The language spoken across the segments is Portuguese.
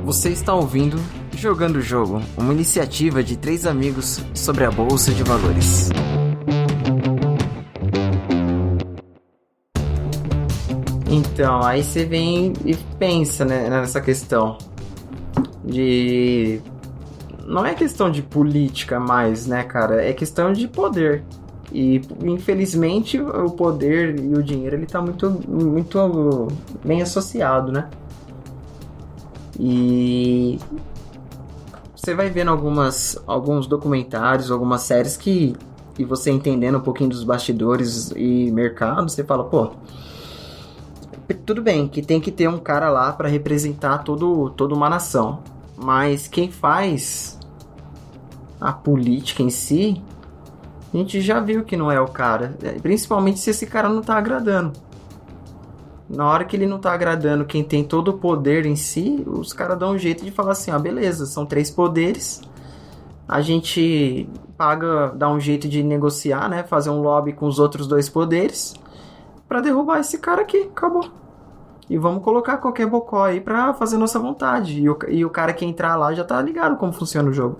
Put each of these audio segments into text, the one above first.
Você está ouvindo Jogando o Jogo, uma iniciativa de 3 amigos sobre a Bolsa de Valores. Então, aí você vem e pensa, né, nessa questão de... Não é questão de política mais, né, cara? É questão de poder. E, infelizmente, o poder e o dinheiro, ele tá muito bem associado, né? E você vai vendo alguns documentários, algumas séries e você entendendo um pouquinho dos bastidores e mercado, você fala, pô, tudo bem que tem que ter um cara lá para representar toda uma nação, mas quem faz a política em si, a gente já viu que não é o cara, principalmente se esse cara não tá agradando. Na hora que ele não tá agradando quem tem todo o poder em si, os caras dão um jeito de falar assim, beleza, são 3 poderes, a gente dá um jeito de negociar, né, fazer um lobby com os outros 2 poderes pra derrubar esse cara aqui, acabou. E vamos colocar qualquer bocó aí pra fazer nossa vontade. E o cara que entrar lá já tá ligado como funciona o jogo.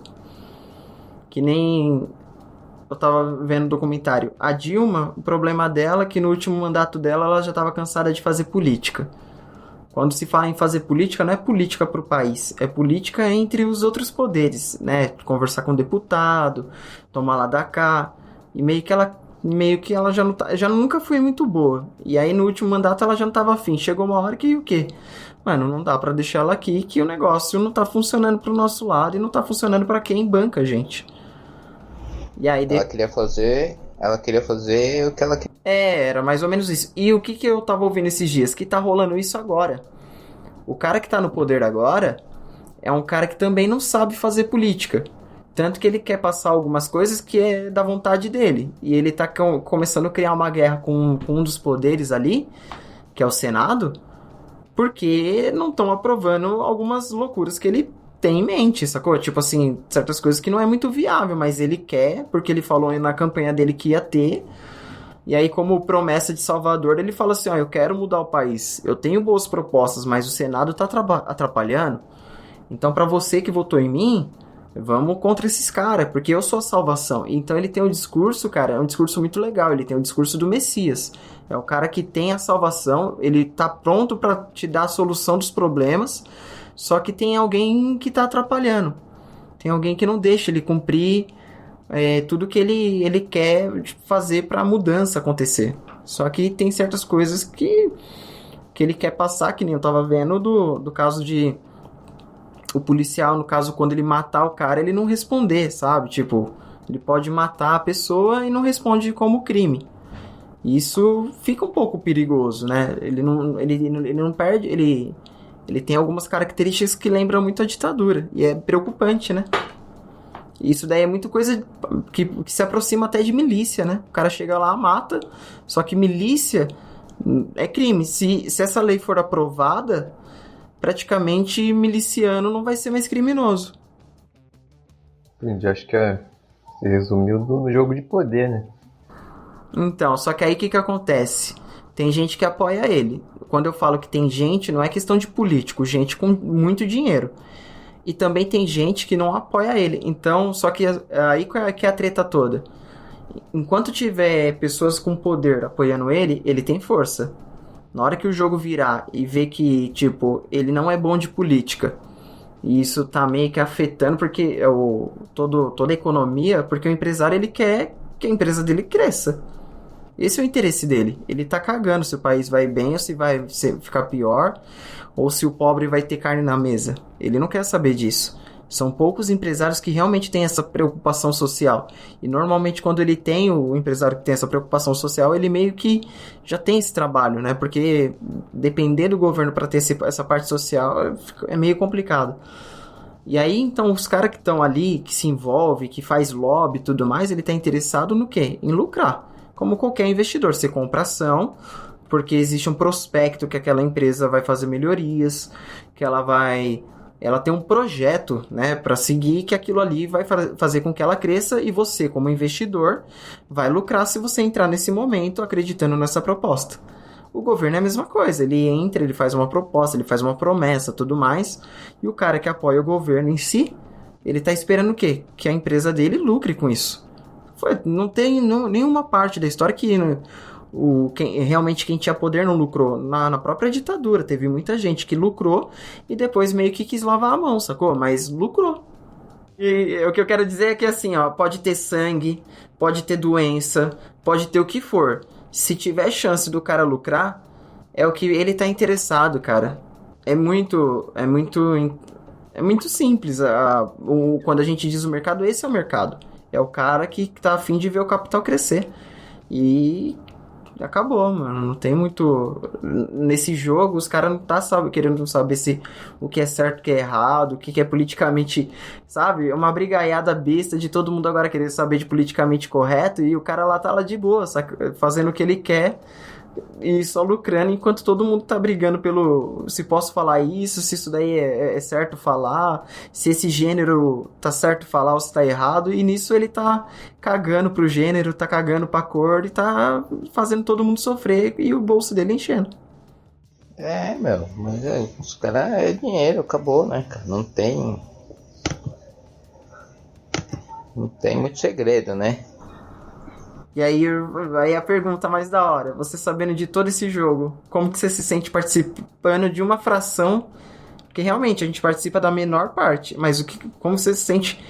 Que nem... Eu tava vendo o documentário. A Dilma, o problema dela é que no último mandato dela, ela já tava cansada de fazer política. Quando se fala em fazer política, não é política pro país. É política entre os outros poderes, né? Conversar com o deputado, tomar lá da cá. E meio que ela já nunca foi muito boa. E aí no último mandato ela já não tava afim. Chegou uma hora que o quê? Mano, não dá pra deixar ela aqui, que o negócio não tá funcionando pro nosso lado e não tá funcionando pra quem banca, gente. E aí ela queria fazer o que ela queria. Era mais ou menos isso. E o que eu tava ouvindo esses dias? Que tá rolando isso agora. O cara que tá no poder agora é um cara que também não sabe fazer política. Tanto que ele quer passar algumas coisas que é da vontade dele. E ele tá começando a criar uma guerra com um dos poderes ali, que é o Senado, porque não estão aprovando algumas loucuras que ele tem em mente, sacou? Tipo assim, certas coisas que não é muito viável, mas ele quer, porque ele falou na campanha dele que ia ter. E aí, como promessa de Salvador, ele fala assim, eu quero mudar o país. Eu tenho boas propostas, mas o Senado tá atrapalhando. Então, pra você que votou em mim, vamos contra esses caras, porque eu sou a salvação. Então, ele tem um discurso, cara, é um discurso muito legal. Ele tem o discurso do Messias. É o cara que tem a salvação, ele tá pronto pra te dar a solução dos problemas. Só que tem alguém que tá atrapalhando. Tem alguém que não deixa ele cumprir tudo que ele quer fazer pra mudança acontecer. Só que tem certas coisas que ele quer passar, que nem eu tava vendo do caso de... O policial, no caso, quando ele matar o cara, ele não responder, sabe? Tipo, ele pode matar a pessoa e não responde como crime. Isso fica um pouco perigoso, né? Ele não perde... Ele tem algumas características que lembram muito a ditadura. E é preocupante, né? Isso daí é muito coisa que se aproxima até de milícia, né? O cara chega lá, mata. Só que milícia é crime. Se essa lei for aprovada, praticamente miliciano não vai ser mais criminoso. Entendi, acho que se resumiu no jogo de poder, né? Então, só que aí o que acontece? Tem gente que apoia ele. Quando eu falo que tem gente, não é questão de político, gente com muito dinheiro. E também tem gente que não apoia ele. Então, só que aí que é a treta toda. Enquanto tiver pessoas com poder apoiando ele, ele tem força. Na hora que o jogo virar e ver que, tipo, ele não é bom de política, e isso tá meio que afetando porque toda a economia, porque o empresário ele quer que a empresa dele cresça. Esse é o interesse dele. Ele tá cagando se o país vai bem ou se vai ficar pior, ou se o pobre vai ter carne na mesa. Ele não quer saber disso. São poucos empresários que realmente têm essa preocupação social. E normalmente quando ele tem o empresário que tem essa preocupação social, ele meio que já tem esse trabalho, né? Porque depender do governo para ter essa parte social é meio complicado. E aí, então, os caras que estão ali, que se envolvem, que faz lobby e tudo mais, ele tá interessado no quê? Em lucrar. Como qualquer investidor, você compra ação, porque existe um prospecto que aquela empresa vai fazer melhorias, que ela tem um projeto, né, para seguir, que aquilo ali vai fazer com que ela cresça e você, como investidor, vai lucrar se você entrar nesse momento acreditando nessa proposta. O governo é a mesma coisa, ele entra, ele faz uma proposta, ele faz uma promessa, tudo mais, e o cara que apoia o governo em si, ele tá esperando o quê? Que a empresa dele lucre com isso. Não tem nenhuma parte da história que realmente quem tinha poder não lucrou. Na própria ditadura, teve muita gente que lucrou e depois meio que quis lavar a mão, sacou? Mas lucrou. E o que eu quero dizer é que assim, ó, pode ter sangue, pode ter doença, pode ter o que for. Se tiver chance do cara lucrar, é o que ele tá interessado, cara. É muito simples. Quando a gente diz o mercado, esse é o mercado. É o cara que tá afim de ver o capital crescer. E acabou, mano. Não tem muito... Nesse jogo, os caras não tá querendo saber se o que é certo, o que é errado, o que é politicamente... Sabe? É uma brigaiada besta de todo mundo agora querer saber de politicamente correto e o cara lá tá lá de boa, fazendo o que ele quer e só lucrando, enquanto todo mundo tá brigando pelo... Se posso falar isso, se isso daí é certo falar, se esse gênero tá certo falar ou se tá errado, e nisso ele tá cagando pro gênero, tá cagando pra cor e tá fazendo todo mundo sofrer e o bolso dele enchendo. Meu, mas os caras é dinheiro, acabou, né, cara? Não tem muito segredo, né? E aí a pergunta mais da hora, você sabendo de todo esse jogo, como que você se sente participando de uma fração, que realmente a gente participa da menor parte, mas como você se sente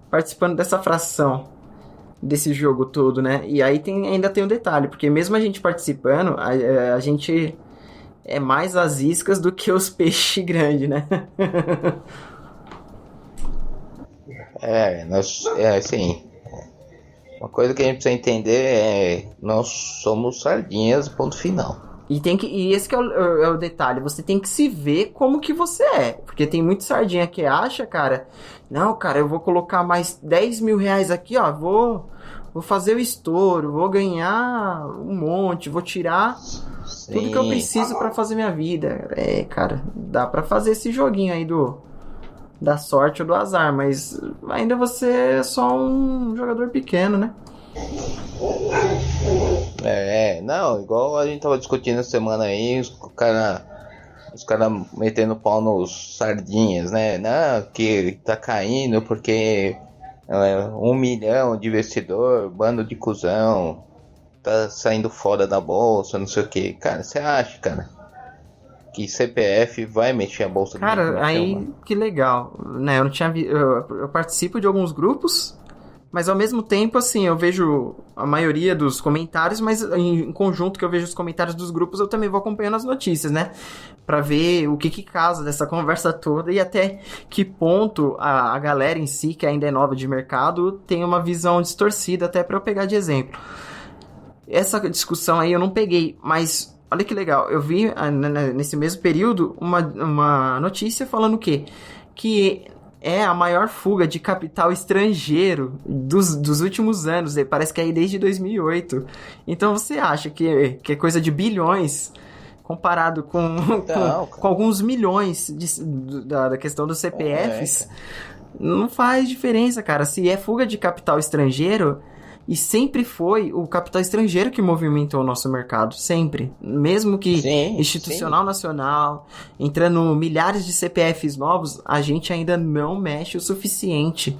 participando dessa fração desse jogo todo, né? E aí ainda tem um detalhe, porque mesmo a gente participando, a gente é mais as iscas do que os peixes grandes, né? Assim, uma coisa que a gente precisa entender é nós somos sardinhas, ponto final. E esse que é o detalhe, você tem que se ver como que você é, porque tem muito sardinha que acha, cara, não, cara, eu vou colocar mais 10 mil reais aqui, ó, vou fazer o estouro, vou ganhar um monte, vou tirar tudo que eu preciso pra fazer minha vida. Cara, dá pra fazer esse joguinho aí da sorte ou do azar, mas ainda você é só um jogador pequeno, né? Não, igual a gente tava discutindo essa semana aí, os caras metendo pau nos sardinhas, né? Não, que tá caindo porque 1 milhão de investidor, bando de cuzão, tá saindo fora da bolsa, não sei o que. Cara, você acha, cara, que CPF vai mexer a bolsa? Cara, aí que legal, né? Eu não tinha eu participo de alguns grupos, mas ao mesmo tempo, assim, eu vejo a maioria dos comentários, mas em conjunto que eu vejo os comentários dos grupos, eu também vou acompanhando as notícias, né? Pra ver o que causa dessa conversa toda e até que ponto a galera em si, que ainda é nova de mercado, tem uma visão distorcida, até pra eu pegar de exemplo. Essa discussão aí eu não peguei, mas... Olha que legal, eu vi nesse mesmo período uma notícia falando o quê? Que é a maior fuga de capital estrangeiro dos últimos anos, parece que é aí desde 2008. Então você acha que é coisa de bilhões comparado com alguns milhões da questão dos CPFs? Não faz diferença, cara. Se é fuga de capital estrangeiro... E sempre foi o capital estrangeiro que movimentou o nosso mercado, sempre. Mesmo que institucional nacional, entrando milhares de CPFs novos, a gente ainda não mexe o suficiente,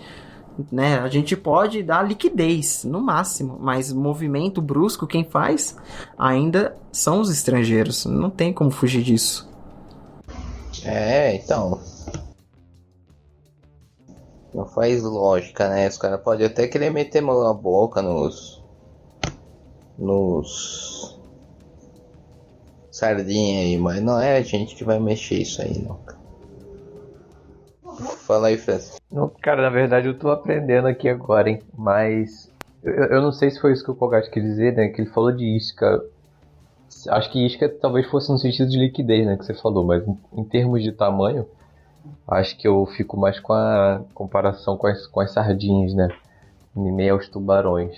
né? A gente pode dar liquidez, no máximo, mas movimento brusco, quem faz ainda são os estrangeiros. Não tem como fugir disso. Então... Não faz lógica, né? Os caras podem até querer meter mão na boca nos sardinha aí, mas não é a gente que vai mexer isso aí, não. Fala aí, Francis. Não, cara, na verdade eu tô aprendendo aqui agora, hein? Mas eu não sei se foi isso que o Kogat quis dizer, né? Que ele falou de isca. Acho que isca talvez fosse no sentido de liquidez, né? Que você falou, mas em termos de tamanho, acho que eu fico mais com a comparação com as sardinhas, né? Em meio aos tubarões.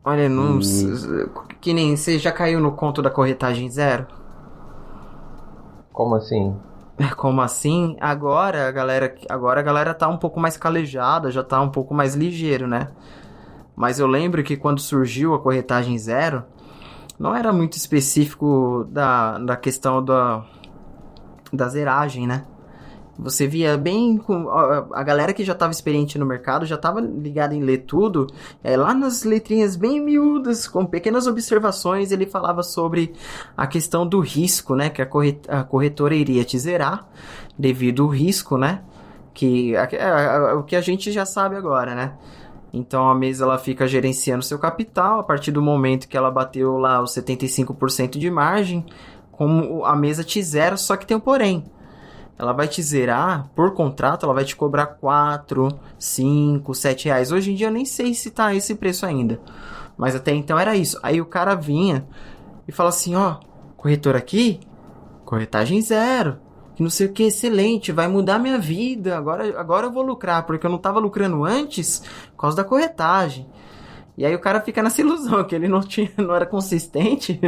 Olha, que nem você já caiu no conto da corretagem zero? Como assim? Como assim? Agora a galera tá um pouco mais calejada, já tá um pouco mais ligeiro, né? Mas eu lembro que quando surgiu a corretagem zero, não era muito específico da questão da zeragem, né? Você via bem com a galera que já estava experiente no mercado, já estava ligada em ler tudo. Lá nas letrinhas bem miúdas, com pequenas observações, ele falava sobre a questão do risco, né? Que a corretora iria te zerar devido ao risco, né? O que a gente já sabe agora, né? Então a mesa ela fica gerenciando seu capital a partir do momento que ela bateu lá os 75% de margem, como a mesa te zera, só que tem um porém. Ela vai te zerar, por contrato, ela vai te cobrar 4, 5, 7 reais. Hoje em dia eu nem sei se tá esse preço ainda. Mas até então era isso. Aí o cara vinha e fala assim, ó, corretor aqui, corretagem zero. Que não sei o que, excelente, vai mudar minha vida. Agora eu vou lucrar, porque eu não tava lucrando antes por causa da corretagem. E aí o cara fica nessa ilusão, que ele não era consistente.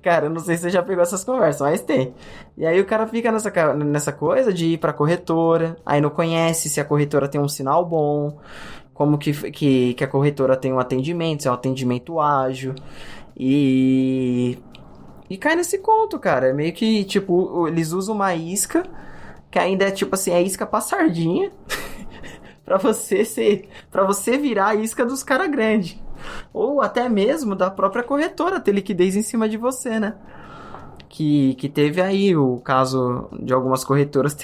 Cara, eu não sei se você já pegou essas conversas, mas tem. E aí o cara fica nessa coisa de ir pra corretora, aí não conhece se a corretora tem um sinal bom, como que a corretora tem um atendimento, se é um atendimento ágil. E cai nesse conto, cara. É meio que, tipo, eles usam uma isca, que ainda é tipo assim, é isca pra sardinha. Pra você virar a isca dos caras grandes. Ou até mesmo da própria corretora ter liquidez em cima de você, né? Que teve aí o caso de algumas corretoras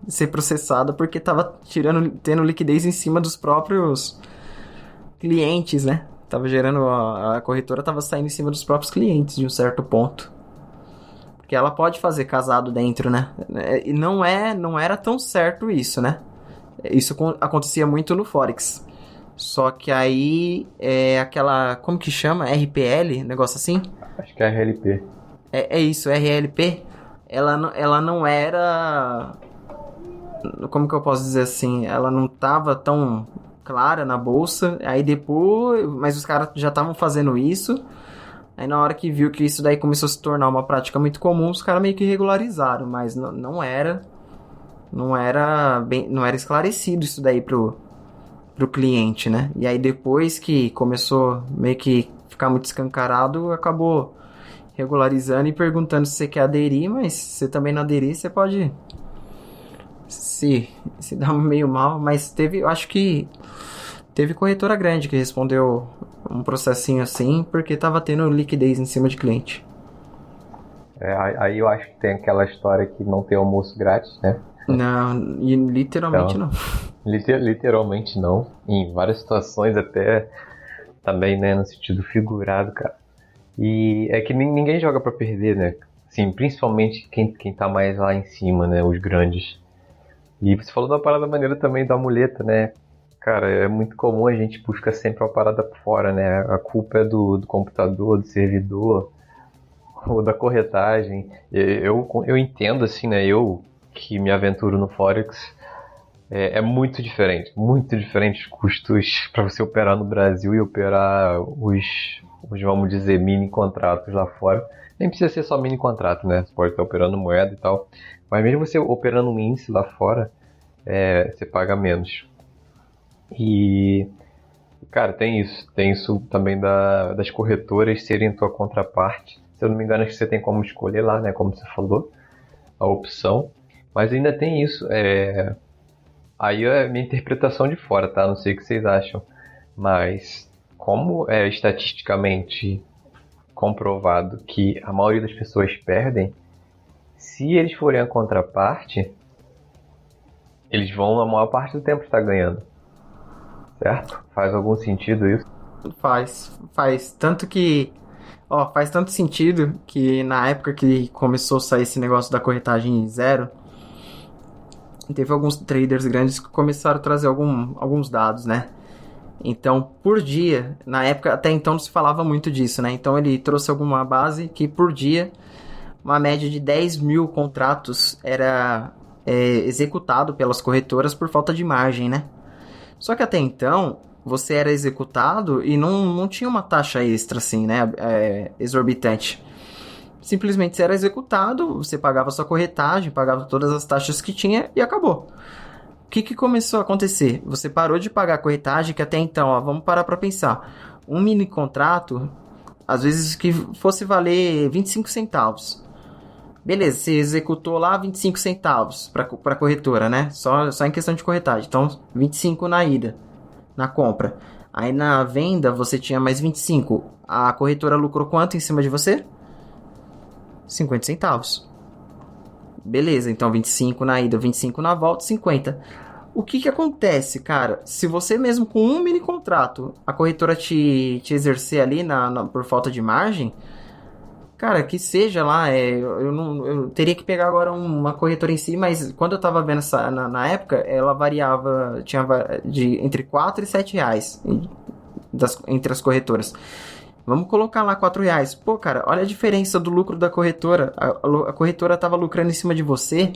ser processada porque tava tendo liquidez em cima dos próprios clientes, né? Tava gerando... A corretora tava saindo em cima dos próprios clientes de um certo ponto. Porque ela pode fazer casado dentro, né? E não era tão certo isso, né? Isso acontecia muito no Forex. Só que aí é aquela... Como que chama? RPL? Negócio assim? Acho que é RLP. É isso, RLP. Ela não era... Como que eu posso dizer assim? Ela não tava tão clara na bolsa. Aí depois... Mas os caras já estavam fazendo isso. Aí na hora que viu que isso daí começou a se tornar uma prática muito comum, os caras meio que regularizaram. Mas não era... Não era esclarecido isso daí pro cliente, né? E aí depois que começou meio que ficar muito escancarado, acabou regularizando e perguntando se você quer aderir, mas se você também não aderir, você pode se dar meio mal. Mas eu acho que teve corretora grande que respondeu um processinho assim, porque tava tendo liquidez em cima de cliente. Aí eu acho que tem aquela história que não tem almoço grátis, né? Não, literalmente então, não. Literalmente não. Em várias situações até também, né, no sentido figurado, cara. E é que ninguém joga pra perder, né? Assim, principalmente quem tá mais lá em cima, né, os grandes. E você falou da parada maneira também da muleta, né? Cara, é muito comum a gente busca sempre uma parada por fora, né? A culpa é do computador, do servidor, ou da corretagem. Eu entendo, assim, né? Eu que me aventuro no Forex, é muito diferente os custos para você operar no Brasil e operar os, vamos dizer, mini contratos lá fora. Nem precisa ser só mini contrato, né? Você pode estar operando moeda e tal, mas mesmo você operando um índice lá fora, você paga menos. E, cara, tem isso também das corretoras serem tua contraparte. Se eu não me engano, acho que você tem como escolher lá, né? Como você falou, a opção. Mas ainda tem isso, aí é a minha interpretação de fora, tá? Não sei o que vocês acham. Mas como é estatisticamente comprovado que a maioria das pessoas perdem, se eles forem a contraparte, eles vão a maior parte do tempo estar ganhando. Certo? Faz algum sentido isso? Faz. Tanto que... faz tanto sentido que na época que começou a sair esse negócio da corretagem zero, teve alguns traders grandes que começaram a trazer alguns dados, né? Então, por dia, na época, até então não se falava muito disso, né? Então ele trouxe alguma base que por dia, uma média de 10 mil contratos era executado pelas corretoras por falta de margem, né? Só que até então, você era executado e não tinha uma taxa extra, assim, né? Exorbitante. Simplesmente você era executado, você pagava sua corretagem, pagava todas as taxas que tinha e acabou. O que começou a acontecer? Você parou de pagar a corretagem, que até então, vamos parar para pensar. Um mini contrato, às vezes que fosse valer 25 centavos. Beleza, você executou lá 25 centavos para corretora, né? Só em questão de corretagem. Então, 25 na ida, na compra. Aí na venda você tinha mais 25. A corretora lucrou quanto em cima de você? 50 centavos. Beleza, então 25 na ida, 25 na volta, 50. O que acontece, cara? Se você mesmo com um mini contrato, a corretora te exercer ali por falta de margem, cara, que seja lá, eu teria que pegar agora uma corretora em si, mas quando eu tava vendo na época, ela variava, entre 4 e 7 reais entre as corretoras. Vamos colocar lá 4 reais. Pô, cara, olha a diferença do lucro da corretora. A corretora tava lucrando em cima de você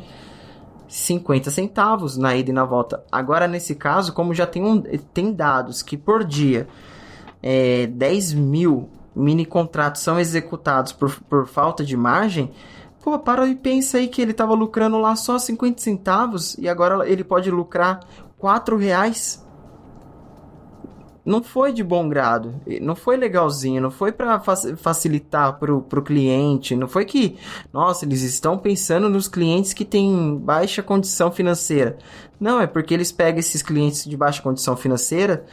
50 centavos na ida e na volta. Agora, nesse caso, como já tem dados que por dia 10 mil mini contratos são executados por falta de margem, pô, para e pensa aí que ele tava lucrando lá só 50 centavos e agora ele pode lucrar 4 reais. Não foi de bom grado, não foi legalzinho, não foi para facilitar pro cliente, não foi que, nossa, eles estão pensando nos clientes que têm baixa condição financeira. Não, é porque eles pegam esses clientes de baixa condição financeira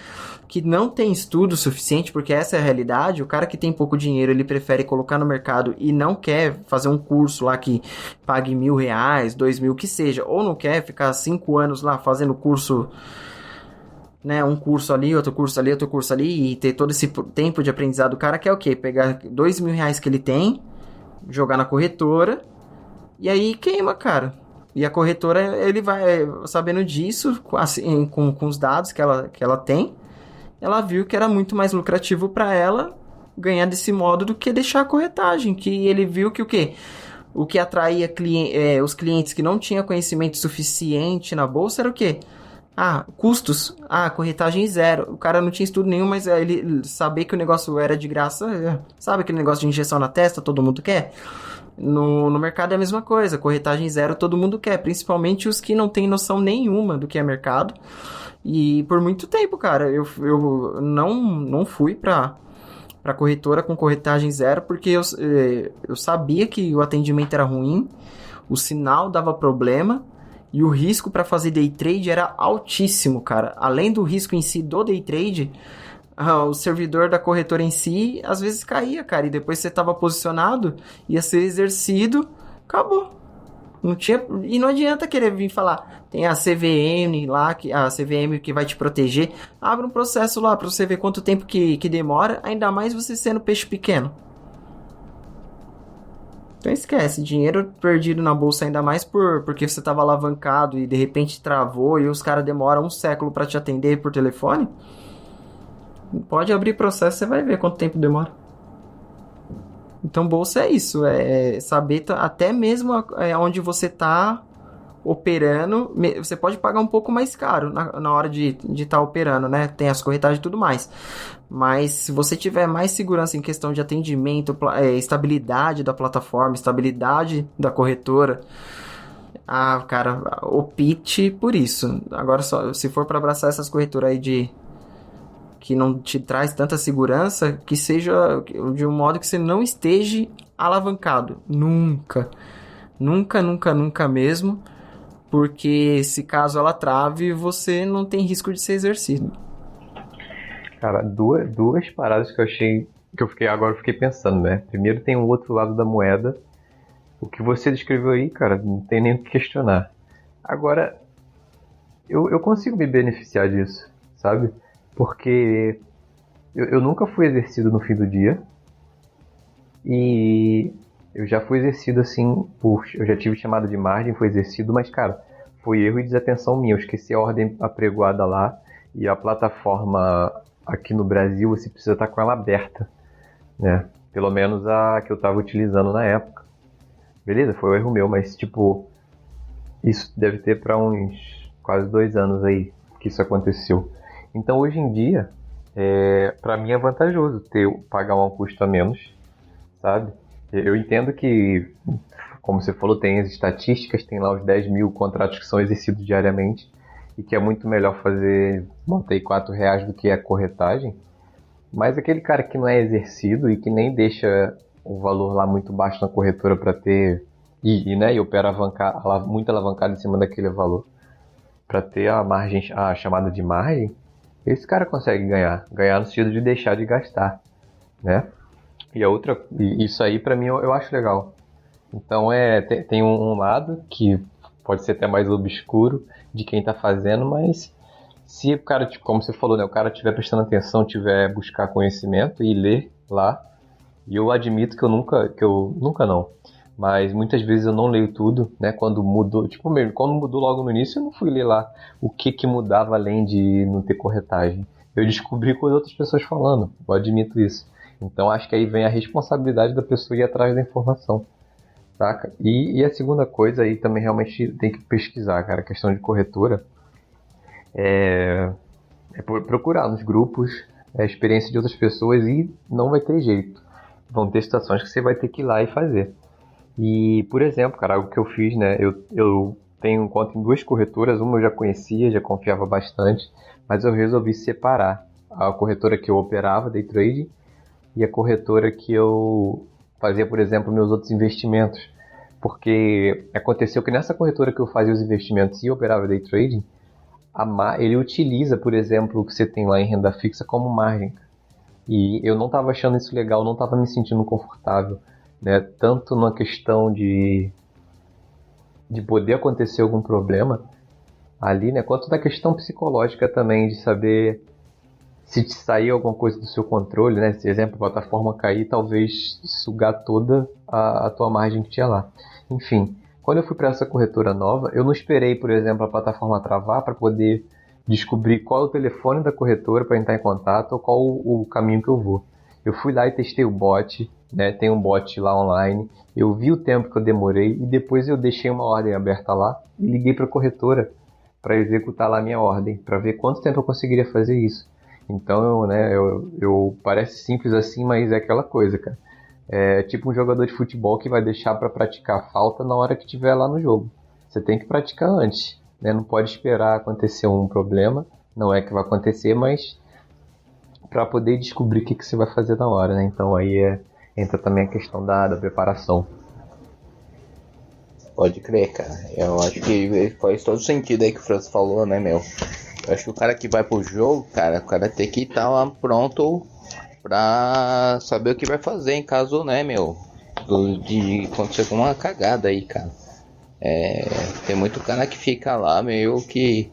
que não tem estudo suficiente, porque essa é a realidade. O cara que tem pouco dinheiro, ele prefere colocar no mercado e não quer fazer um curso lá que pague R$1.000, R$2.000, que seja, ou não quer ficar 5 anos lá fazendo curso, né, um curso ali, outro curso ali, outro curso ali, e ter todo esse tempo de aprendizado. O cara quer o quê? Pegar R$2.000 que ele tem, jogar na corretora, e aí queima, cara. E a corretora, ele vai sabendo disso, assim, com os dados que ela tem, ela viu que era muito mais lucrativo para ela ganhar desse modo do que deixar a corretagem, que ele viu que o quê? O que atraía os clientes que não tinham conhecimento suficiente na bolsa era o quê? Custos. Corretagem zero. O cara não tinha estudo nenhum, mas ele sabia que o negócio era de graça. Sabe aquele negócio de injeção na testa, todo mundo quer? No mercado é a mesma coisa. Corretagem zero todo mundo quer, principalmente os que não têm noção nenhuma do que é mercado. E por muito tempo, cara, eu não fui pra corretora com corretagem zero, porque eu sabia que o atendimento era ruim, o sinal dava problema, e o risco para fazer day trade era altíssimo, cara. Além do risco em si do day trade, o servidor da corretora em si, às vezes caía, cara. E depois você estava posicionado, ia ser exercido, acabou. E não adianta querer vir falar, tem a CVM lá, a CVM que vai te proteger. Abre um processo lá para você ver quanto tempo que demora, ainda mais você sendo peixe pequeno. Então esquece, dinheiro perdido na bolsa, ainda mais porque você estava alavancado e de repente travou e os caras demoram um século para te atender por telefone. Pode abrir processo, você vai ver quanto tempo demora. Então bolsa é isso, é saber até mesmo onde você está operando. Você pode pagar um pouco mais caro na hora de estar operando, né? Tem as corretagens e tudo mais. Mas se você tiver mais segurança em questão de atendimento, estabilidade da plataforma, estabilidade da corretora, cara, opte por isso. Agora, se for para abraçar essas corretoras aí que não te traz tanta segurança, que seja de um modo que você não esteja alavancado. Nunca. Nunca, nunca, nunca mesmo. Porque se caso ela trave, você não tem risco de ser exercido. Cara, duas paradas que eu achei, que eu fiquei pensando, né? Primeiro tem o outro lado da moeda. O que você descreveu aí, cara, não tem nem o que questionar. Agora, eu consigo me beneficiar disso, sabe? Porque eu nunca fui exercido no fim do dia. E eu já fui exercido assim, eu já tive chamada de margem, fui exercido, mas cara, foi erro e desatenção minha. Eu esqueci a ordem apregoada lá e a plataforma aqui no Brasil você precisa estar com ela aberta, né? Pelo menos a que eu estava utilizando na época. Beleza, foi um erro meu, mas tipo, isso deve ter para uns quase 2 anos aí que isso aconteceu. Então hoje em dia, para mim é vantajoso pagar um custo a menos, sabe? Eu entendo que, como você falou, tem as estatísticas, tem lá os 10 mil contratos que são exercidos diariamente e que é muito melhor fazer, botei R$4 do que a corretagem. Mas aquele cara que não é exercido e que nem deixa o valor lá muito baixo na corretora para ter e opera muito alavancado em cima daquele valor para ter a margem, a chamada de margem, esse cara consegue ganhar no sentido de deixar de gastar, né? E isso aí para mim eu acho legal. Então tem um lado que pode ser até mais obscuro de quem tá fazendo, mas se o cara, como você falou, né, o cara estiver prestando atenção, tiver buscar conhecimento e ler lá, e eu admito que eu nunca não, mas muitas vezes eu não leio tudo, né, quando mudou, quando mudou logo no início, eu não fui ler lá o que mudava além de não ter corretagem. Eu descobri com outras pessoas falando, eu admito isso. Então acho que aí vem a responsabilidade da pessoa ir atrás da informação, saca? E a segunda coisa aí também realmente tem que pesquisar, cara, a questão de corretora. É procurar nos grupos a experiência de outras pessoas e não vai ter jeito. Vão ter situações que você vai ter que ir lá e fazer. E, por exemplo, cara, algo que eu fiz, né? Eu tenho conta em 2 corretoras, uma eu já conhecia, já confiava bastante, mas eu resolvi separar a corretora que eu operava, day trade, e a corretora que eu fazia, por exemplo, meus outros investimentos. Porque aconteceu que nessa corretora que eu fazia os investimentos e operava day trading, ele utiliza, por exemplo, o que você tem lá em renda fixa como margem. E eu não estava achando isso legal, não estava me sentindo confortável, né? Tanto na questão de poder acontecer algum problema ali, né? Quanto na questão psicológica também, de saber se te sair alguma coisa do seu controle, né? Se, exemplo, a plataforma cair, talvez sugar toda a tua margem que tinha lá. Enfim, quando eu fui para essa corretora nova, eu não esperei, por exemplo, a plataforma travar para poder descobrir qual é o telefone da corretora para entrar em contato ou qual o caminho que eu vou. Eu fui lá e testei o bot, né? Tem um bot lá online. Eu vi o tempo que eu demorei e depois eu deixei uma ordem aberta lá e liguei para a corretora para executar lá a minha ordem, para ver quanto tempo eu conseguiria fazer isso. Então, eu parece simples assim, mas é aquela coisa, cara. É tipo um jogador de futebol que vai deixar para praticar falta na hora que estiver lá no jogo. Você tem que praticar antes, né? Não pode esperar acontecer um problema. Não é que vai acontecer, mas para poder descobrir o que você vai fazer na hora, né? Então aí entra também a questão da preparação. Pode crer, cara. Eu acho que faz todo sentido aí que o Francis falou, né, meu? Eu acho que o cara que vai pro jogo, cara, o cara tem que estar lá pronto pra saber o que vai fazer em caso, né, meu, de acontecer uma cagada aí, cara. Tem muito cara que fica lá meio que,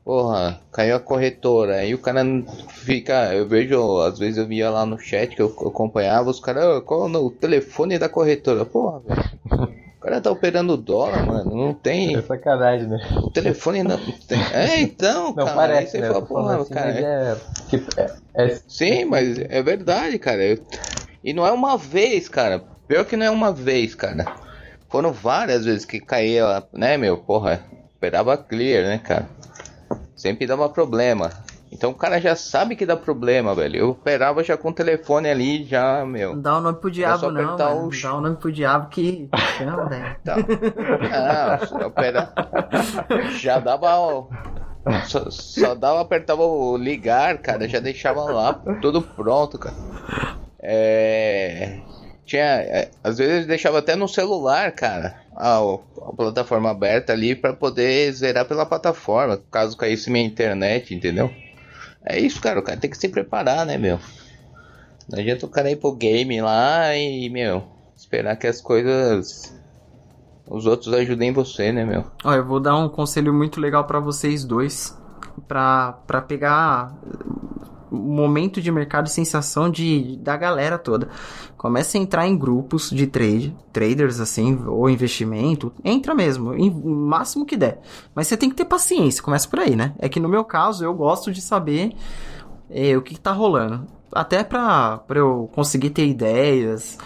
porra, caiu a corretora, aí o cara fica, eu vejo, às vezes eu via lá no chat que eu acompanhava os caras, qual é o telefone da corretora? Porra, velho. O cara tá operando dólar, mano, não tem... É sacanagem, né? O telefone não tem... então, não, cara, parece, aí você né? fala, porra, assim, cara... Mas Sim, mas é verdade, cara. E não é uma vez, cara. Pior que não é uma vez, cara. Foram várias vezes que caía, né, meu? Porra, operava clear, né, cara? Sempre dava problema. Então o cara já sabe que dá problema, velho. Eu operava já com o telefone ali, já, meu. Não dá o nome pro diabo, não, mano. O... Não dá o nome pro diabo que... Não, velho. Então, já dava... Só dava, apertava o ligar, cara. Já deixava lá tudo pronto, cara. Às vezes deixava até no celular, cara, a plataforma aberta ali pra poder zerar pela plataforma, caso caísse minha internet, entendeu? É isso, cara, o cara tem que se preparar, né, meu? Não adianta o cara ir pro game lá e, meu, esperar que as coisas, os outros ajudem você, né, meu? Ó, eu vou dar um conselho muito legal pra vocês dois, pra pegar o momento de mercado e sensação da galera toda. Comece a entrar em grupos de traders, assim, ou investimento. Entra mesmo, o máximo que der. Mas você tem que ter paciência, começa por aí, né? É que no meu caso, eu gosto de saber o que tá rolando. Até pra eu conseguir ter ideias,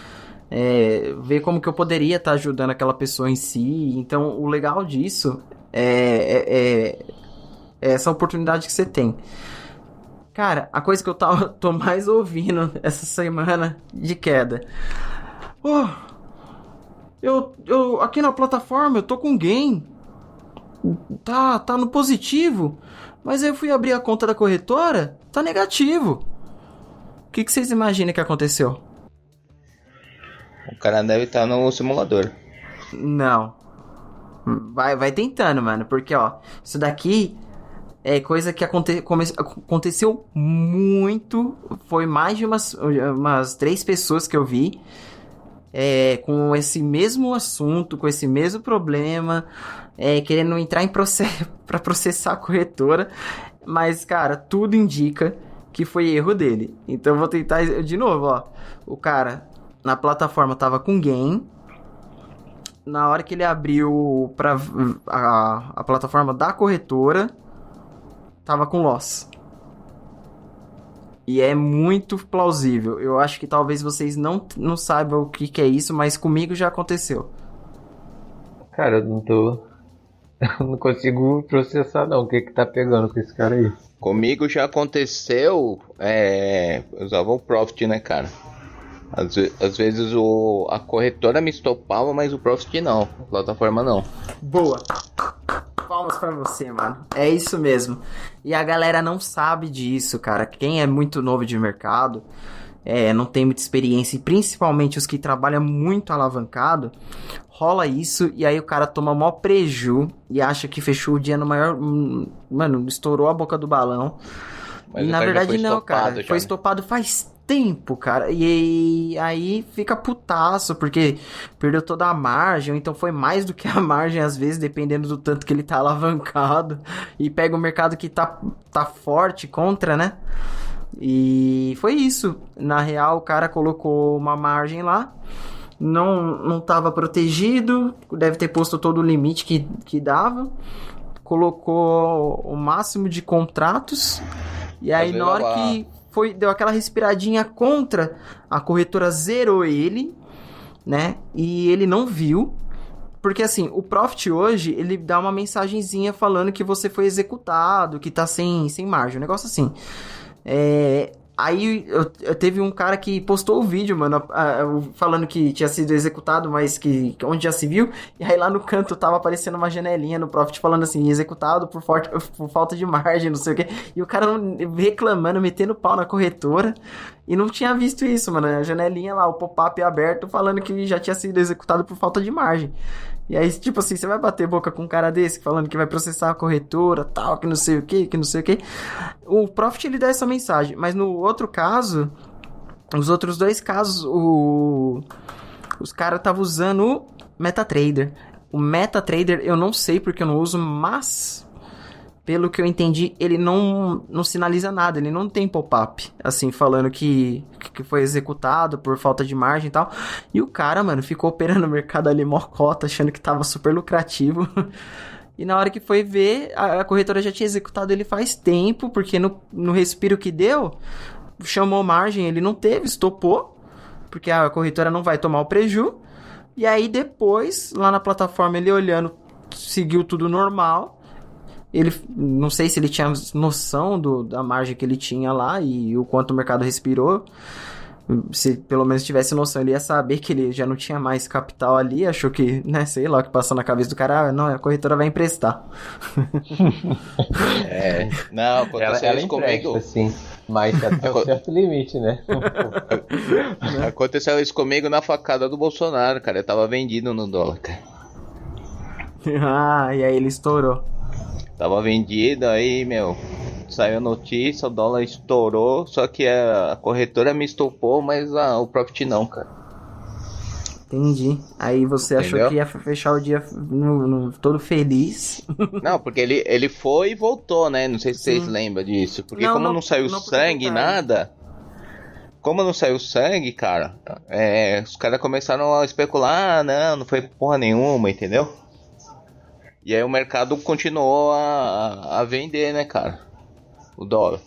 ver como que eu poderia estar ajudando aquela pessoa em si. Então, o legal disso é essa oportunidade que você tem. Cara, a coisa que eu tô mais ouvindo essa semana de queda. Eu aqui na plataforma eu tô com gain. Tá no positivo. Mas eu fui abrir a conta da corretora, tá negativo. que vocês imaginam que aconteceu? O cara deve estar no simulador. Não. Vai tentando, mano. Porque, ó, isso daqui é coisa que aconteceu muito. Foi mais de umas 3 pessoas que eu vi. Com esse mesmo assunto, com esse mesmo problema. Querendo entrar em processo pra processar a corretora. Mas, cara, tudo indica que foi erro dele. Então eu vou tentar de novo, ó. O cara na plataforma tava com gain. Na hora que ele abriu pra a plataforma da corretora, tava com loss. E é muito plausível. Eu acho que talvez vocês não saibam o que é isso, mas comigo já aconteceu. Cara, eu não consigo processar não. O que tá pegando com esse cara aí? Comigo já aconteceu. Eu usava o Profit, né, cara? Às vezes a corretora me estopava, mas o Profit não. A plataforma não. Boa. Palmas pra você, mano. É isso mesmo. E a galera não sabe disso, cara. Quem é muito novo de mercado, não tem muita experiência, e principalmente os que trabalham muito alavancado, rola isso e aí o cara toma maior preju e acha que fechou o dia no maior... Mano, estourou a boca do balão. Mas e na verdade não, cara. já, foi estopado faz tempo, cara. E aí fica putaço, porque perdeu toda a margem, ou então foi mais do que a margem, às vezes, dependendo do tanto que ele tá alavancado. E pega o mercado que tá forte contra, né? E foi isso. Na real, o cara colocou uma margem lá, não tava protegido, deve ter posto todo o limite que dava, colocou o máximo de contratos, e aí na hora que deu aquela respiradinha contra, a corretora zerou ele, né? E ele não viu. Porque assim, o Profit hoje, ele dá uma mensagenzinha falando que você foi executado, que tá sem margem, um negócio assim. Aí eu teve um cara que postou o vídeo, mano, falando que tinha sido executado, mas que onde já se viu. E aí lá no canto tava aparecendo uma janelinha no Profit falando assim, executado por falta de margem, não sei o quê. E o cara reclamando, metendo pau na corretora. E não tinha visto isso, mano. A janelinha lá, o pop-up aberto, falando que já tinha sido executado por falta de margem. E aí, tipo assim, você vai bater boca com um cara desse, falando que vai processar a corretora, tal, que não sei o que, O Profit, ele dá essa mensagem. Mas no outro caso, os outros 2 casos, os caras estavam usando o MetaTrader. O MetaTrader, eu não sei porque eu não uso, mas... Pelo que eu entendi, ele não sinaliza nada, ele não tem pop-up, assim, falando que foi executado por falta de margem e tal. E o cara, mano, ficou operando o mercado ali mocota, achando que tava super lucrativo. E na hora que foi ver, a corretora já tinha executado ele faz tempo, porque no respiro que deu, chamou margem, ele não teve, estopou, porque a corretora não vai tomar o preju. E aí depois, lá na plataforma, ele olhando, seguiu tudo normal. Ele, não sei se ele tinha noção da margem que ele tinha lá e o quanto o mercado respirou. Se pelo menos tivesse noção, ele ia saber que ele já não tinha mais capital ali. Achou que, né, sei lá, o que passou na cabeça do cara, não, a corretora vai emprestar. Não, aconteceu isso comigo. Sim, mas até um certo limite, né? Aconteceu isso comigo na facada do Bolsonaro, cara. Eu tava vendido no dólar, cara. E aí ele estourou. Tava vendido, aí, saiu a notícia, o dólar estourou, só que a corretora me estopou, mas o Profit não, cara. Entendi. Aí você Entendeu? achou que ia fechar o dia todo feliz. Não, porque ele foi e voltou, né? Não sei se vocês lembram disso. Porque não saiu sangue, nada... Como não saiu sangue, cara, os caras começaram a especular, não foi porra nenhuma, entendeu? E aí o mercado continuou a vender, né, cara? O dólar.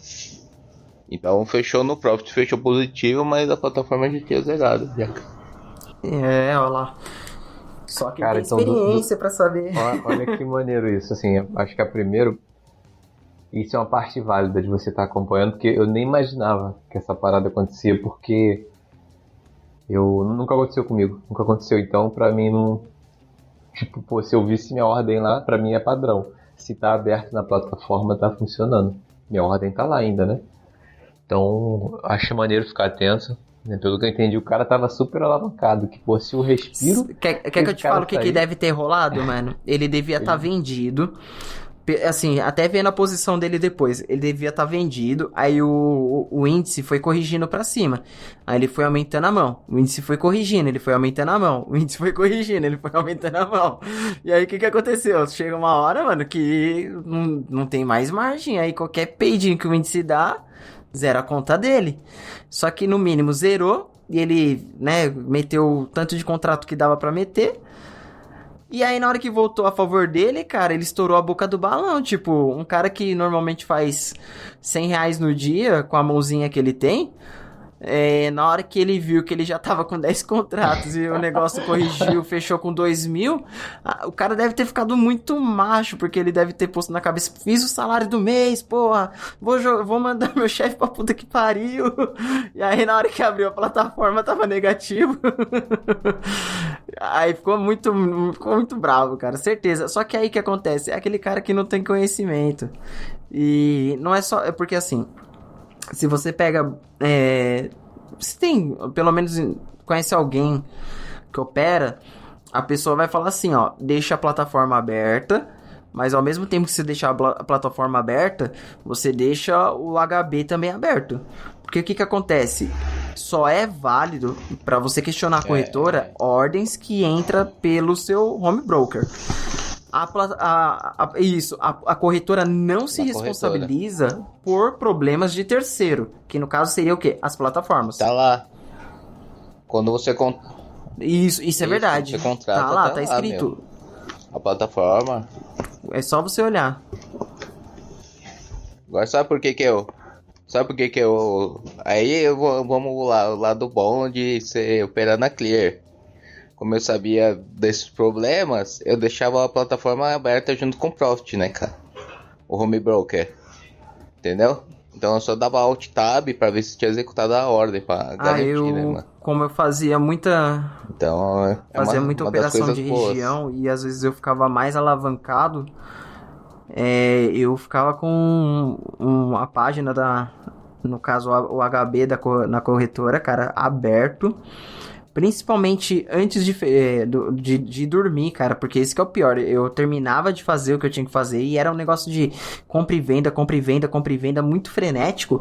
Então fechou no Profit, fechou positivo, mas a plataforma já tinha zerado. Olha lá. Só que cara, tem experiência pra saber. Olha que maneiro isso, assim, acho que primeiro, isso é uma parte válida de você estar acompanhando, porque eu nem imaginava que essa parada acontecia, porque nunca aconteceu comigo, nunca aconteceu, então pra mim não... Tipo, pô, se eu visse minha ordem lá, pra mim é padrão. Se tá aberto na plataforma, tá funcionando. Minha ordem tá lá ainda, né? Então, acho maneiro ficar atento. Né? Pelo que eu entendi, o cara tava super alavancado. Que, pô, se o respiro... Quer que eu te fale o que deve ter rolado, mano? Ele devia estar vendido. Assim, até vendo a posição dele depois, ele devia estar vendido, aí o índice foi corrigindo pra cima, aí ele foi aumentando a mão, o índice foi corrigindo, ele foi aumentando a mão, o índice foi corrigindo, ele foi aumentando a mão, e aí o que aconteceu? Chega uma hora, mano, que não tem mais margem, aí qualquer peidinho que o índice dá, zera a conta dele, só que no mínimo zerou, e ele, né, meteu o tanto de contrato que dava pra meter. E aí, na hora que voltou a favor dele, cara, ele estourou a boca do balão. Tipo, um cara que normalmente faz R$100 no dia, com a mãozinha que ele tem, na hora que ele viu que ele já tava com 10 contratos e o negócio corrigiu, fechou com 2.000, o cara deve ter ficado muito macho, porque ele deve ter posto na cabeça, fiz o salário do mês, porra, vou mandar meu chefe pra puta que pariu. E aí, na hora que abriu a plataforma, tava negativo. Aí ficou muito bravo, cara, certeza. Só que aí que acontece? É aquele cara que não tem conhecimento. E não é só... É porque assim, se você pega... se tem, pelo menos, conhece alguém que opera, a pessoa vai falar assim, ó, deixa a plataforma aberta, mas ao mesmo tempo que você deixar a plataforma aberta, você deixa o HB também aberto. Porque o que acontece? Só é válido para você questionar a corretora ordens que entra pelo seu home broker. A corretora não se responsabiliza por problemas de terceiro, que no caso seria o quê? As plataformas. Tá lá. Quando você... Isso é verdade. Você contrata, tá lá, tá escrito. A plataforma. É só você olhar. Agora sabe por que eu... Aí vamos lá, o lado bom de você operar na Clear. Como eu sabia desses problemas, eu deixava a plataforma aberta junto com o Profit, né, cara? O home broker. Entendeu? Então eu só dava Alt Tab pra ver se tinha executado a ordem pra garantir, né, mano? Como eu fazia muita... Então, fazia muita operação de região e às vezes eu ficava mais alavancado, eu ficava com a página no caso o HB na corretora, cara, aberto. Principalmente antes de dormir, cara, porque esse que é o pior. Eu terminava de fazer o que eu tinha que fazer e era um negócio de compra e venda muito frenético.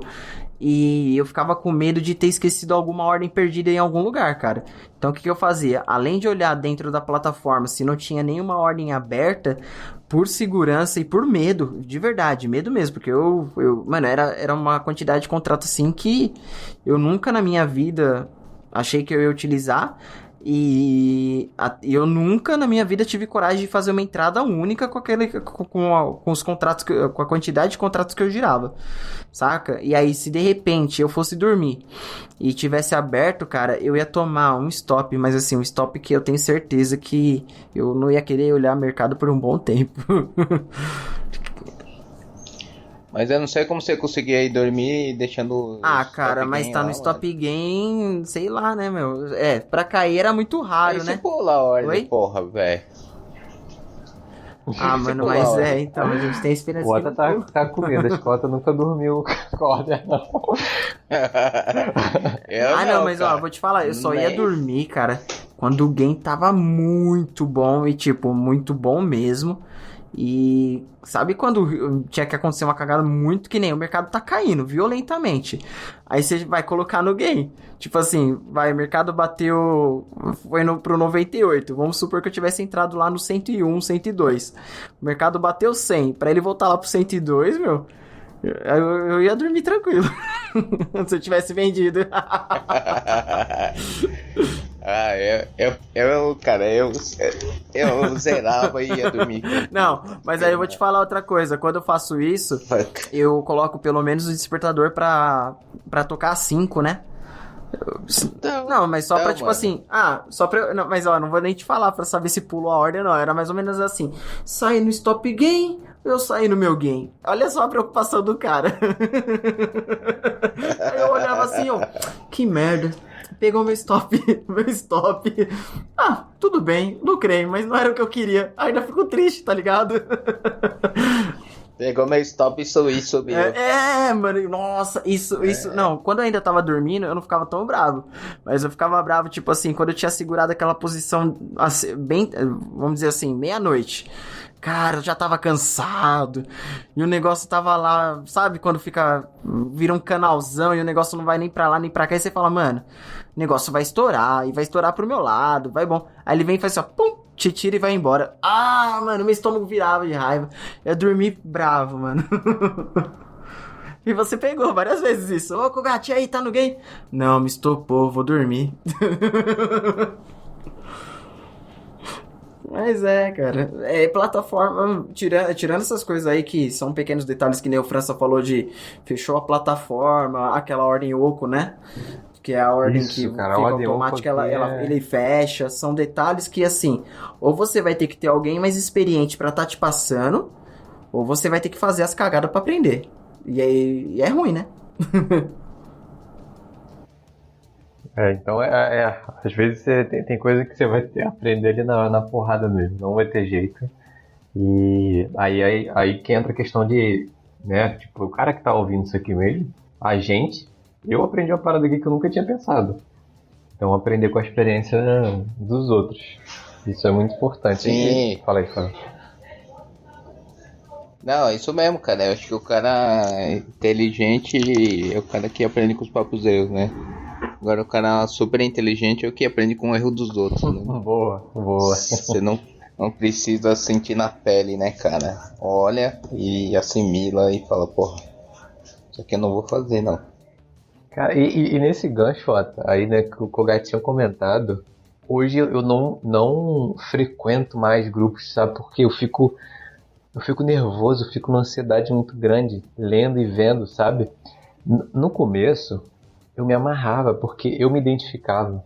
E eu ficava com medo de ter esquecido alguma ordem perdida em algum lugar, cara. Então o que eu fazia? Além de olhar dentro da plataforma se não tinha nenhuma ordem aberta, por segurança e por medo, de verdade, medo mesmo, porque mano, era uma quantidade de contrato assim que eu nunca na minha vida achei que eu ia utilizar e eu nunca na minha vida tive coragem de fazer uma entrada única com os contratos, com a quantidade de contratos que eu girava, saca? E aí se de repente eu fosse dormir e tivesse aberto, cara, eu ia tomar um stop, mas assim, um stop que eu tenho certeza que eu não ia querer olhar mercado por um bom tempo. Mas eu não sei como você conseguia ir dormir deixando... cara, mas tá no stop gain, sei lá, né, meu? Pra cair era muito raro, aí né? Você pula a ordem, Oi? porra, velho. Mano, mas então, a gente tem esperança. O Ota tá com medo, acho que o Ota nunca dormiu com a ordem, não. Não, mas ó, vou te falar, eu só ia dormir, cara, quando o gain tava muito bom e, tipo, muito bom mesmo. E sabe quando tinha que acontecer uma cagada muito que nem o mercado tá caindo violentamente. Aí você vai colocar no gain. Tipo assim, o mercado bateu, foi pro 98. Vamos supor que eu tivesse entrado lá no 101, 102. O mercado bateu 100. Pra ele voltar lá pro 102, meu, eu ia dormir tranquilo. Se eu tivesse vendido. Eu zerava e ia dormir. Não, mas aí eu vou te falar outra coisa. Quando eu faço isso, eu coloco pelo menos o despertador pra tocar 5, né? Não, mas só pra, tipo assim... só pra... Não, mas ó, não vou nem te falar pra saber se pulo a ordem, não. Era mais ou menos assim. Sai no stop gain, eu saí no meu gain. Olha só a preocupação do cara. Aí eu olhava assim, ó... Que merda. Pegou meu stop. Tudo bem, lucrei, mas não era o que eu queria. Ainda fico triste, tá ligado? Pegou meu stop suíço, meu. Mano, nossa, isso. Não, quando eu ainda tava dormindo, eu não ficava tão bravo. Mas eu ficava bravo, tipo assim, quando eu tinha segurado aquela posição, assim, bem, vamos dizer assim, meia-noite. Cara, eu já tava cansado. E o negócio tava lá, sabe? Quando vira um canalzão e o negócio não vai nem pra lá nem pra cá. E você fala, mano, o negócio vai estourar. E vai estourar pro meu lado, vai bom. Aí ele vem e faz assim, ó, pum, te tira e vai embora. Ah, mano, meu estômago virava de raiva. Eu dormi bravo, mano. E você pegou várias vezes isso. Ô, Kogat, e aí, tá no game? Não, me estopou, vou dormir. Mas cara, plataforma, tirando essas coisas aí que são pequenos detalhes que nem o França falou de fechou a plataforma, aquela ordem oco, né? Que é a ordem Isso, que cara, fica a ordem automática, oco ele fecha, são detalhes que assim, ou você vai ter que ter alguém mais experiente pra tá te passando, ou você vai ter que fazer as cagadas pra aprender. E é ruim, né? Então às vezes você tem coisa que você vai ter que aprender ali na porrada mesmo, não vai ter jeito. E aí que entra a questão de, né, tipo, o cara que tá ouvindo isso aqui mesmo, eu aprendi uma parada aqui que eu nunca tinha pensado. Então aprender com a experiência dos outros. Isso é muito importante. Sim. Fala aí. Não, é isso mesmo, cara. Eu acho que o cara inteligente é o cara que aprende com os próprios erros, né? Agora o cara super inteligente é o que aprende com o erro dos outros, né? Boa. Você não precisa sentir na pele, né, cara? Olha e assimila e fala, porra, isso aqui eu não vou fazer, não. Cara, e nesse gancho, aí, né, que o Kogat tinha comentado, hoje eu não frequento mais grupos, sabe? Porque eu fico nervoso, eu fico numa ansiedade muito grande, lendo e vendo, sabe? No começo, eu me amarrava, porque eu me identificava,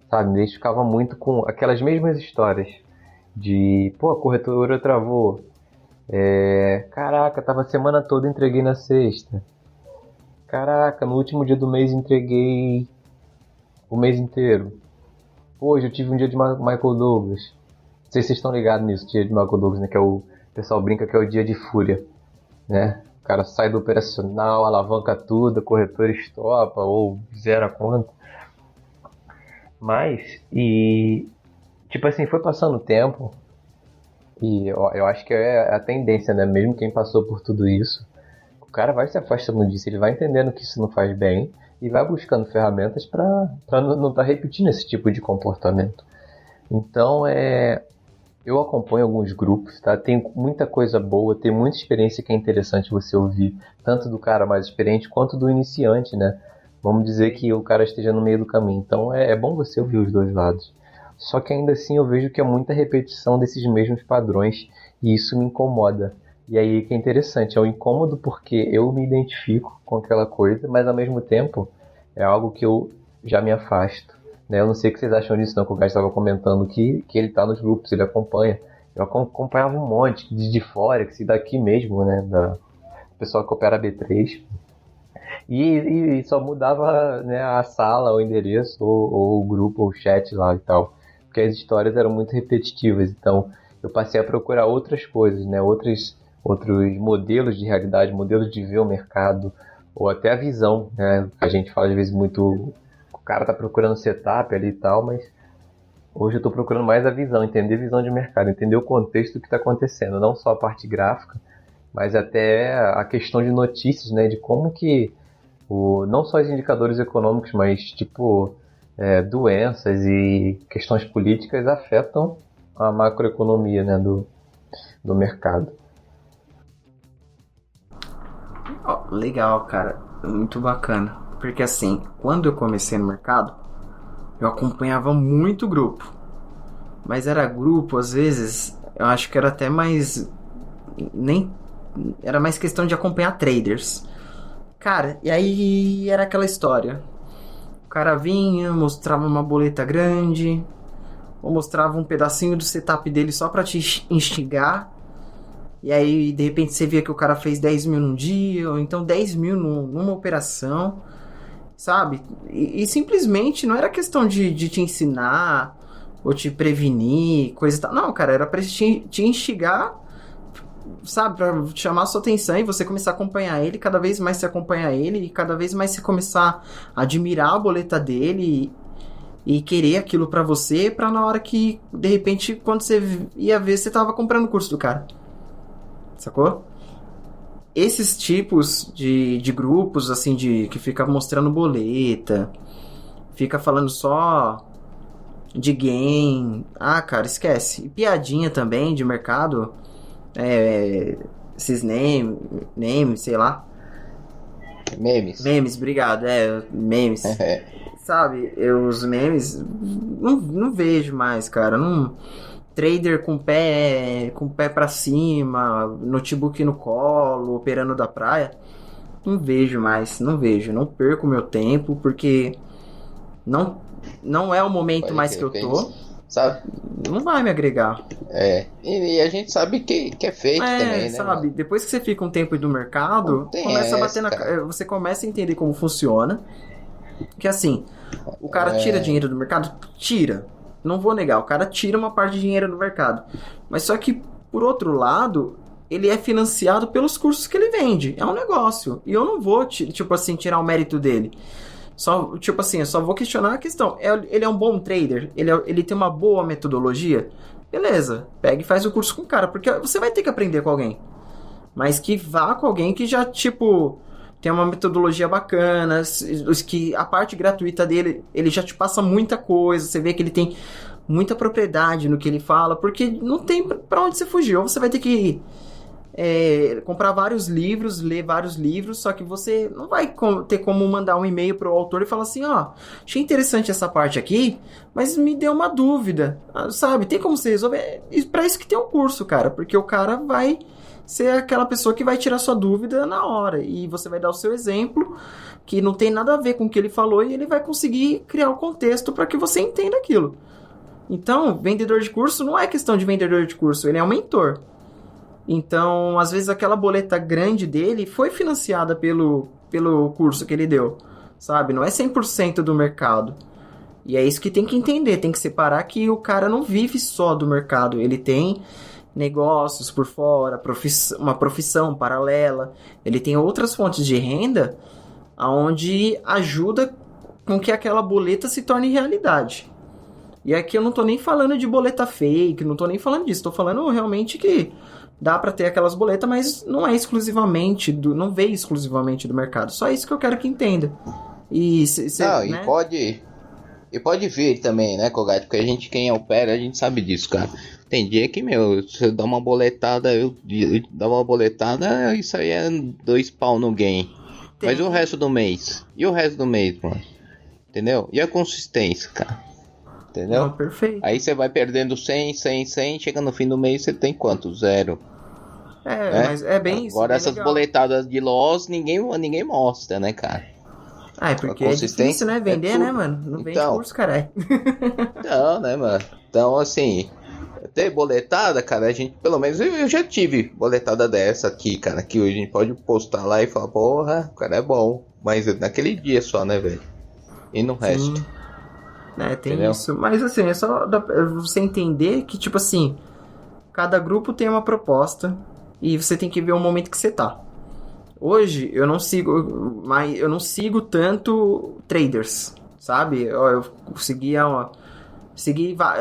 sabe? Me identificava muito com aquelas mesmas histórias de, pô, a corretora travou, caraca, tava a semana toda, entreguei na sexta, caraca, no último dia do mês entreguei o mês inteiro, pô, hoje eu tive um dia de Michael Douglas, não sei se vocês estão ligados nisso, dia de Michael Douglas, né, que o pessoal brinca que é o dia de fúria, né? O cara sai do operacional, alavanca tudo, a corretora estopa ou zera a conta. Mas, tipo assim, foi passando o tempo e eu acho que é a tendência, né? Mesmo quem passou por tudo isso, o cara vai se afastando disso, ele vai entendendo que isso não faz bem e vai buscando ferramentas pra não estar repetindo esse tipo de comportamento. Então, eu acompanho alguns grupos, tá? Tem muita coisa boa, tem muita experiência que é interessante você ouvir, tanto do cara mais experiente quanto do iniciante, né? Vamos dizer que o cara esteja no meio do caminho. Então é bom você ouvir os dois lados. Só que ainda assim eu vejo que é muita repetição desses mesmos padrões e isso me incomoda. E aí que é interessante, é o incômodo porque eu me identifico com aquela coisa, mas ao mesmo tempo é algo que eu já me afasto. Eu não sei o que vocês acham disso, não, que o Gás estava comentando que ele tá nos grupos, ele acompanha. Eu acompanhava um monte de Forex e daqui mesmo, né, da pessoal que opera B3. E só mudava, né, a sala, o endereço, ou o grupo, ou o chat lá e tal. Porque as histórias eram muito repetitivas, então eu passei a procurar outras coisas, né, outros modelos de realidade, modelos de ver o mercado, ou até a visão, né, a gente fala às vezes muito... O cara tá procurando setup ali e tal, mas hoje eu tô procurando mais a visão, entender a visão de mercado, entender o contexto do que tá acontecendo, não só a parte gráfica, mas até a questão de notícias, né, de como que não só os indicadores econômicos, mas tipo doenças e questões políticas afetam a macroeconomia, né, do mercado. Legal, cara, muito bacana. Porque assim, quando eu comecei no mercado, eu acompanhava muito grupo. Mas era grupo, às vezes, eu acho que era até mais... Era mais questão de acompanhar traders. Cara, e aí era aquela história. O cara vinha, mostrava uma boleta grande, ou mostrava um pedacinho do setup dele só pra te instigar. E aí, de repente, você via que o cara fez 10 mil num dia, ou então 10 mil numa operação... Sabe? E simplesmente não era questão de te ensinar ou te prevenir, coisa e tal. Não, cara, era pra te instigar sabe, pra chamar a sua atenção e você começar a acompanhar ele, cada vez mais você acompanhar ele e cada vez mais você começar a admirar a boleta dele e querer aquilo pra você, pra na hora que, de repente, quando você ia ver, você tava comprando o curso do cara. Sacou? Esses tipos de grupos, assim, que fica mostrando boleta, fica falando só de game. Ah, cara, esquece. E piadinha também de mercado. Esses names, sei lá. Memes, obrigado. Memes. Sabe, os memes não vejo mais, cara. Não, trader com pé pra cima, notebook no colo, operando da praia. Não vejo mais, não perco meu tempo, porque não é o momento mais que eu tô. Sabe? Não vai me agregar. E a gente sabe que é fake também, né? Sabe, mano? Depois que você fica um tempo do mercado, começa a bater você começa a entender como funciona. Que assim, o cara tira dinheiro do mercado? Tira. Não vou negar, o cara tira uma parte de dinheiro do mercado. Mas só que, por outro lado, ele é financiado pelos cursos que ele vende. É um negócio. E eu não vou, tipo assim, tirar o mérito dele. Só, tipo assim, eu só vou questionar a questão. Ele é um bom trader? Ele tem uma boa metodologia? Beleza, pega e faz o curso com o cara. Porque você vai ter que aprender com alguém. Mas que vá com alguém que já, tipo, tem uma metodologia bacana, que a parte gratuita dele, ele já te passa muita coisa, você vê que ele tem muita propriedade no que ele fala, porque não tem pra onde você fugir. Ou você vai ter que comprar vários livros, ler vários livros, só que você não vai ter como mandar um e-mail pro autor e falar assim, achei interessante essa parte aqui, mas me deu uma dúvida, sabe? Tem como você resolver? E pra isso que tem o curso, cara, porque o cara vai ser aquela pessoa que vai tirar sua dúvida na hora, e você vai dar o seu exemplo, que não tem nada a ver com o que ele falou, e ele vai conseguir criar o contexto para que você entenda aquilo. Então, vendedor de curso não é questão de vendedor de curso, ele é um mentor. Então, às vezes aquela boleta grande dele foi financiada pelo curso que ele deu, sabe? Não é 100% do mercado. E é isso que tem que entender, tem que separar que o cara não vive só do mercado, ele tem negócios por fora, uma profissão paralela, ele tem outras fontes de renda onde ajuda com que aquela boleta se torne realidade. E aqui eu não tô nem falando de boleta fake, não tô nem falando disso, tô falando realmente que dá pra ter aquelas boletas, mas não é exclusivamente não veio exclusivamente do mercado. Só isso que eu quero que entenda. E né? E pode vir também, né, Kogat? Porque a gente, quem opera, a gente sabe disso, cara. Tem dia que, você dá uma boletada, isso aí é 2 pau no game. Mas e o resto do mês? Mano? Entendeu? E a consistência, cara? Entendeu? Perfeito. Aí você vai perdendo 100, chega no fim do mês você tem quanto? 0. Mas é bem isso. Agora essas boletadas de loss ninguém mostra, né, cara? É porque é difícil, né? Vender, né, mano? Não vende curso, caralho. Não, né, mano? Então, assim, ter boletada, cara, a gente, pelo menos eu já tive boletada dessa aqui, cara, que hoje a gente pode postar lá e falar, porra, o cara é bom. Mas naquele dia só, né, velho? E no resto. Tem entendeu? Isso. Mas assim, é só você entender que, tipo assim, cada grupo tem uma proposta e você tem que ver o momento que você tá. Hoje eu não sigo tanto traders, sabe? Eu segui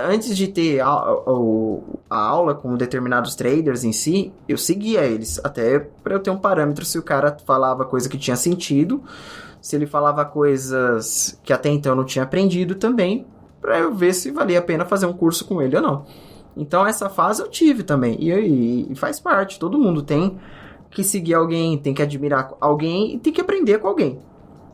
antes de ter a aula com determinados traders em si, eu seguia eles, até para eu ter um parâmetro se o cara falava coisa que tinha sentido, se ele falava coisas que até então eu não tinha aprendido também, para eu ver se valia a pena fazer um curso com ele ou não. Então essa fase eu tive também, e faz parte, todo mundo tem que seguir alguém, tem que admirar alguém e tem que aprender com alguém.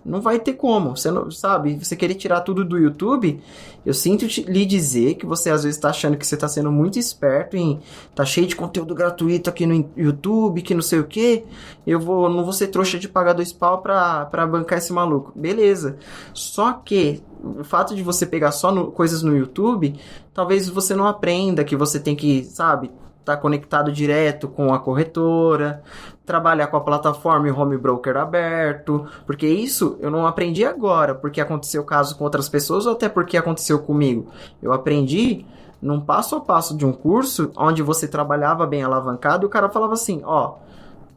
Não vai ter como, você não sabe, você querer tirar tudo do YouTube, eu sinto lhe dizer que você às vezes tá achando que você tá sendo muito esperto em tá cheio de conteúdo gratuito aqui no YouTube, que não sei o que, não vou ser trouxa de pagar 2 pau pra bancar esse maluco. Beleza, só que o fato de você pegar só coisas no YouTube, talvez você não aprenda que você tem que, sabe, tá conectado direto com a corretora, trabalhar com a plataforma e o home broker aberto, porque isso eu não aprendi agora, porque aconteceu caso com outras pessoas ou até porque aconteceu comigo. Eu aprendi num passo a passo de um curso, onde você trabalhava bem alavancado, e o cara falava assim, ó,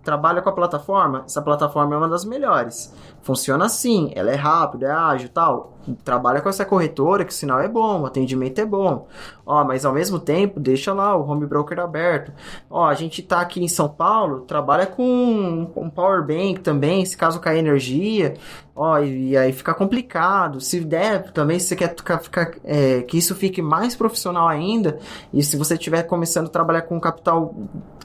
trabalha com a plataforma, essa plataforma é uma das melhores. Funciona assim, ela é rápida, é ágil, tal. Trabalha com essa corretora, que o sinal é bom, o atendimento é bom. Ó, mas ao mesmo tempo, deixa lá o home broker aberto. Ó, a gente tá aqui em São Paulo, trabalha com um power bank também, se caso cair energia. Ó, e aí fica complicado. Se der, também, se você quer que isso fique mais profissional ainda, e se você estiver começando a trabalhar com capital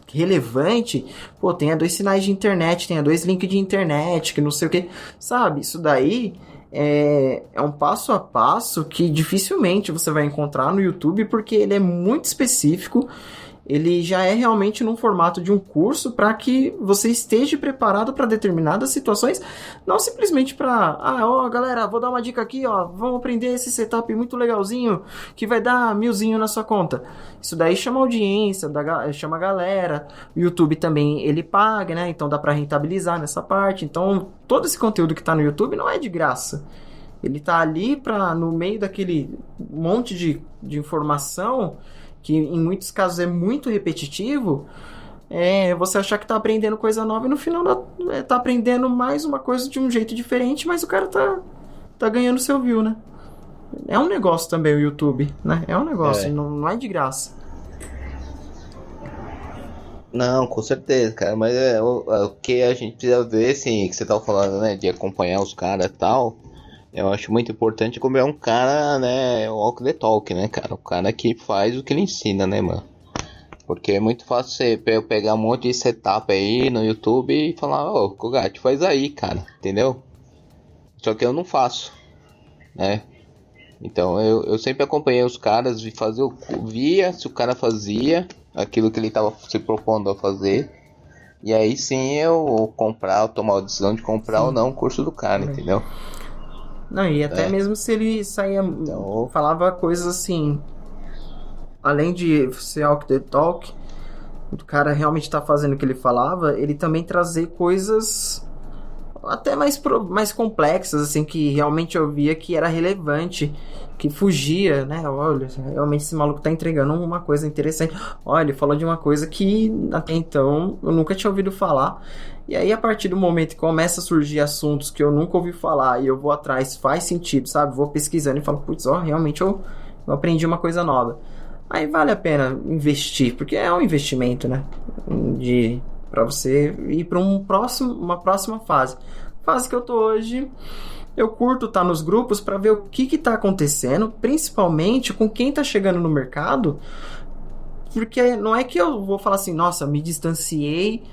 relevante, pô, tenha 2 sinais de internet, tenha 2 links de internet, que não sei o que, sabe? Isso daí é um passo a passo que dificilmente você vai encontrar no YouTube, porque ele é muito específico, ele já é realmente num formato de um curso para que você esteja preparado para determinadas situações, não simplesmente para, ó, galera, vou dar uma dica aqui, ó, vamos aprender esse setup muito legalzinho que vai dar 1000zinho na sua conta. Isso daí chama audiência, chama a galera. O YouTube também ele paga, né? Então dá para rentabilizar nessa parte. Então todo esse conteúdo que tá no YouTube não é de graça. Ele tá ali no meio daquele monte de informação que em muitos casos é muito repetitivo, você achar que tá aprendendo coisa nova e no final tá aprendendo mais uma coisa de um jeito diferente, mas o cara tá ganhando seu view, né? É um negócio também o YouTube, né? É um negócio, não é de graça. Não, com certeza, cara, mas o que a gente precisa ver, assim, que você tava falando, né, de acompanhar os caras e tal. Eu acho muito importante como é um cara, né, walk the talk, né, cara? O cara que faz o que ele ensina, né, mano? Porque é muito fácil você pegar um monte de setup aí no YouTube e falar, ô, Kogat, faz aí, cara, entendeu? Só que eu não faço, né? Então eu sempre acompanhei os caras, via se o cara fazia aquilo que ele tava se propondo a fazer. E aí sim eu tomar a decisão de comprar ou não o curso do cara, entendeu? Não, e até mesmo se ele saía, falava coisas assim, além de ser walk the talk, o cara realmente tá fazendo o que ele falava, ele também trazer coisas até mais complexas, assim, que realmente eu via que era relevante, que fugia, né? Olha, realmente esse maluco tá entregando uma coisa interessante. Olha, ele falou de uma coisa que até então eu nunca tinha ouvido falar. E aí, a partir do momento que começa a surgir assuntos que eu nunca ouvi falar e eu vou atrás, faz sentido, sabe? Vou pesquisando e falo, putz, realmente eu aprendi uma coisa nova. Aí vale a pena investir, porque é um investimento, né? Para você ir para uma próxima fase. Fase que eu tô hoje, eu curto estar nos grupos para ver o que tá acontecendo, principalmente com quem tá chegando no mercado, porque não é que eu vou falar assim, nossa, me distanciei,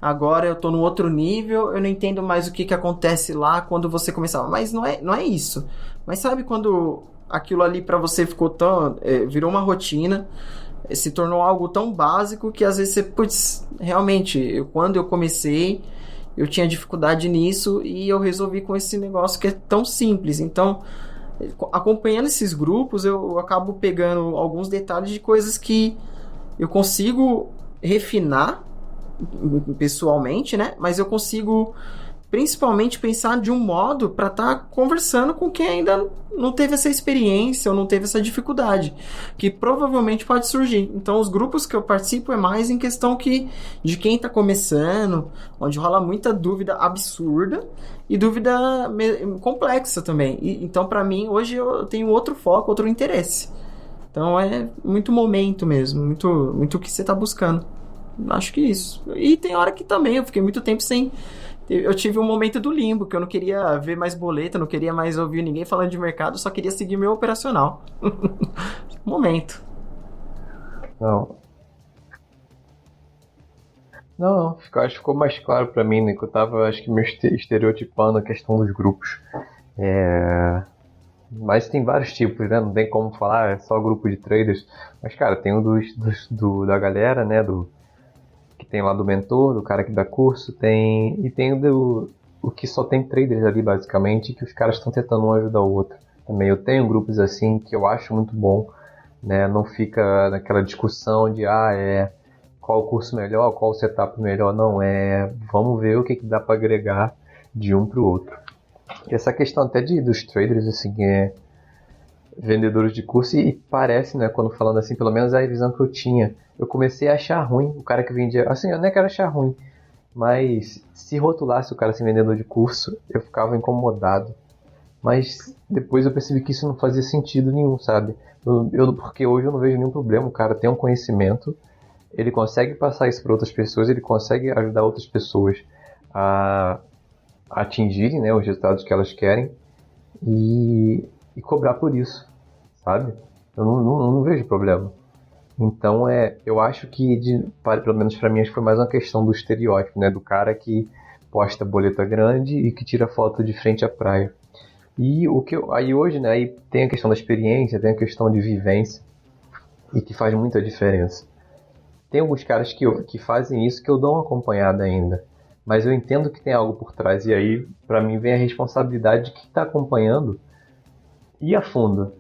agora eu tô no outro nível, eu não entendo mais o que acontece lá quando você começava. Mas não é isso. Mas sabe quando aquilo ali para você ficou virou uma rotina, se tornou algo tão básico que às vezes você, putz, realmente, quando eu comecei, eu tinha dificuldade nisso e eu resolvi com esse negócio que é tão simples. Então, acompanhando esses grupos, eu acabo pegando alguns detalhes de coisas que eu consigo refinar pessoalmente, né? Mas eu consigo principalmente pensar de um modo para estar conversando com quem ainda não teve essa experiência ou não teve essa dificuldade, que provavelmente pode surgir. Então, os grupos que eu participo é mais em questão de quem está começando, onde rola muita dúvida absurda e dúvida complexa também. Então, para mim, hoje eu tenho outro foco, outro interesse. Então, é muito momento mesmo, muito o que você está buscando. Acho que isso. E tem hora que também eu fiquei muito tempo sem... Eu tive um momento do limbo, que eu não queria ver mais boleto, não queria mais ouvir ninguém falando de mercado, só queria seguir meu operacional. Momento. Não, acho que ficou mais claro pra mim, né, que eu tava, acho que, me estereotipando a questão dos grupos. Mas tem vários tipos, né, não tem como falar, é só grupo de traders. Mas, cara, tem o da galera, né, que tem lá do mentor, do cara que dá curso, e tem o que só tem traders ali, basicamente, que os caras estão tentando um ajudar o outro. Também eu tenho grupos assim que eu acho muito bom, né? Não fica naquela discussão de qual o curso melhor, qual o setup melhor, não, vamos ver o que dá para agregar de um para o outro. E essa questão até dos traders, assim, vendedores de curso e parece, né, quando falando assim, pelo menos é a visão que eu tinha, eu comecei a achar ruim o cara que vendia, assim, eu nem quero achar ruim, mas se rotulasse o cara assim, vendedor de curso, eu ficava incomodado. Mas depois eu percebi que isso não fazia sentido nenhum, sabe? Porque hoje eu não vejo nenhum problema, o cara tem um conhecimento, ele consegue passar isso para outras pessoas, ele consegue ajudar outras pessoas a atingirem, né, os resultados que elas querem e cobrar por isso, sabe? Eu não vejo problema. Então eu acho que, pelo menos para mim, acho que foi mais uma questão do estereótipo, né, do cara que posta boleta grande e que tira foto de frente à praia. E aí hoje, né, aí tem a questão da experiência, tem a questão de vivência e que faz muita diferença. Tem alguns caras que fazem isso que eu dou uma acompanhada ainda, mas eu entendo que tem algo por trás e aí pra mim vem a responsabilidade de quem tá acompanhando ir a fundo.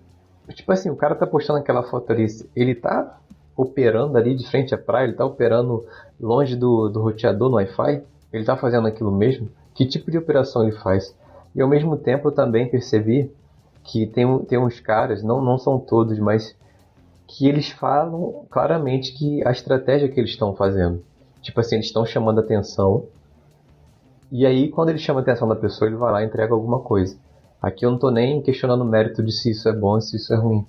Tipo assim, o cara tá postando aquela foto ali, ele tá operando ali de frente à praia, ele tá operando longe do roteador no Wi-Fi, ele tá fazendo aquilo mesmo? Que tipo de operação ele faz? E ao mesmo tempo eu também percebi que tem uns caras, não são todos, mas que eles falam claramente que a estratégia que eles estão fazendo. Tipo assim, eles estão chamando atenção. E aí, quando ele chama a atenção da pessoa, ele vai lá e entrega alguma coisa. Aqui eu não tô nem questionando o mérito de se isso é bom ou se isso é ruim.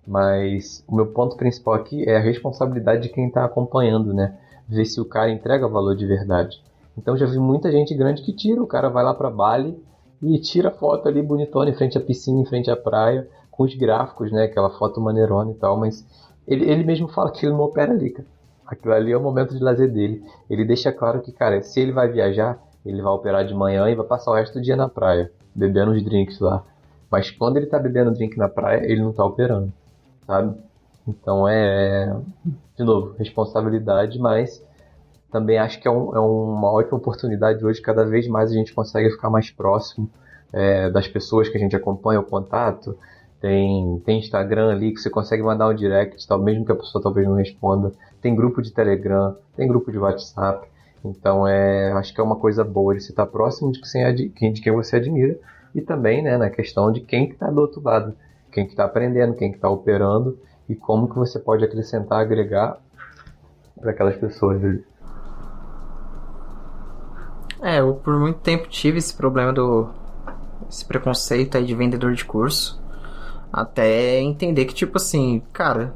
Mas o meu ponto principal aqui é a responsabilidade de quem está acompanhando, né? Ver se o cara entrega valor de verdade. Então já vi muita gente grande que tira. O cara vai lá pra Bali e tira foto ali bonitona em frente à piscina, em frente à praia, com os gráficos, né? Aquela foto maneirona e tal. Mas ele mesmo fala que ele não opera ali, cara. Aquilo ali é o momento de lazer dele. Ele deixa claro que, cara, se ele vai viajar, ele vai operar de manhã e vai passar o resto do dia na praia, bebendo uns drinks lá. Mas quando ele tá bebendo drink na praia, ele não tá operando, sabe? Então de novo, responsabilidade, mas também acho que é uma ótima oportunidade hoje. Cada vez mais a gente consegue ficar mais próximo das pessoas que a gente acompanha, o contato. Tem Instagram ali que você consegue mandar um direct, mesmo que a pessoa talvez não responda. Tem grupo de Telegram, tem grupo de WhatsApp. Então acho que é uma coisa boa de você estar próximo de quem você admira. E também, né, na questão de quem está do outro lado. Quem que está aprendendo, quem que está operando. E como que você pode acrescentar, agregar para aquelas pessoas ali. Eu por muito tempo tive esse problema esse preconceito aí de vendedor de curso. Até entender que, tipo assim, cara,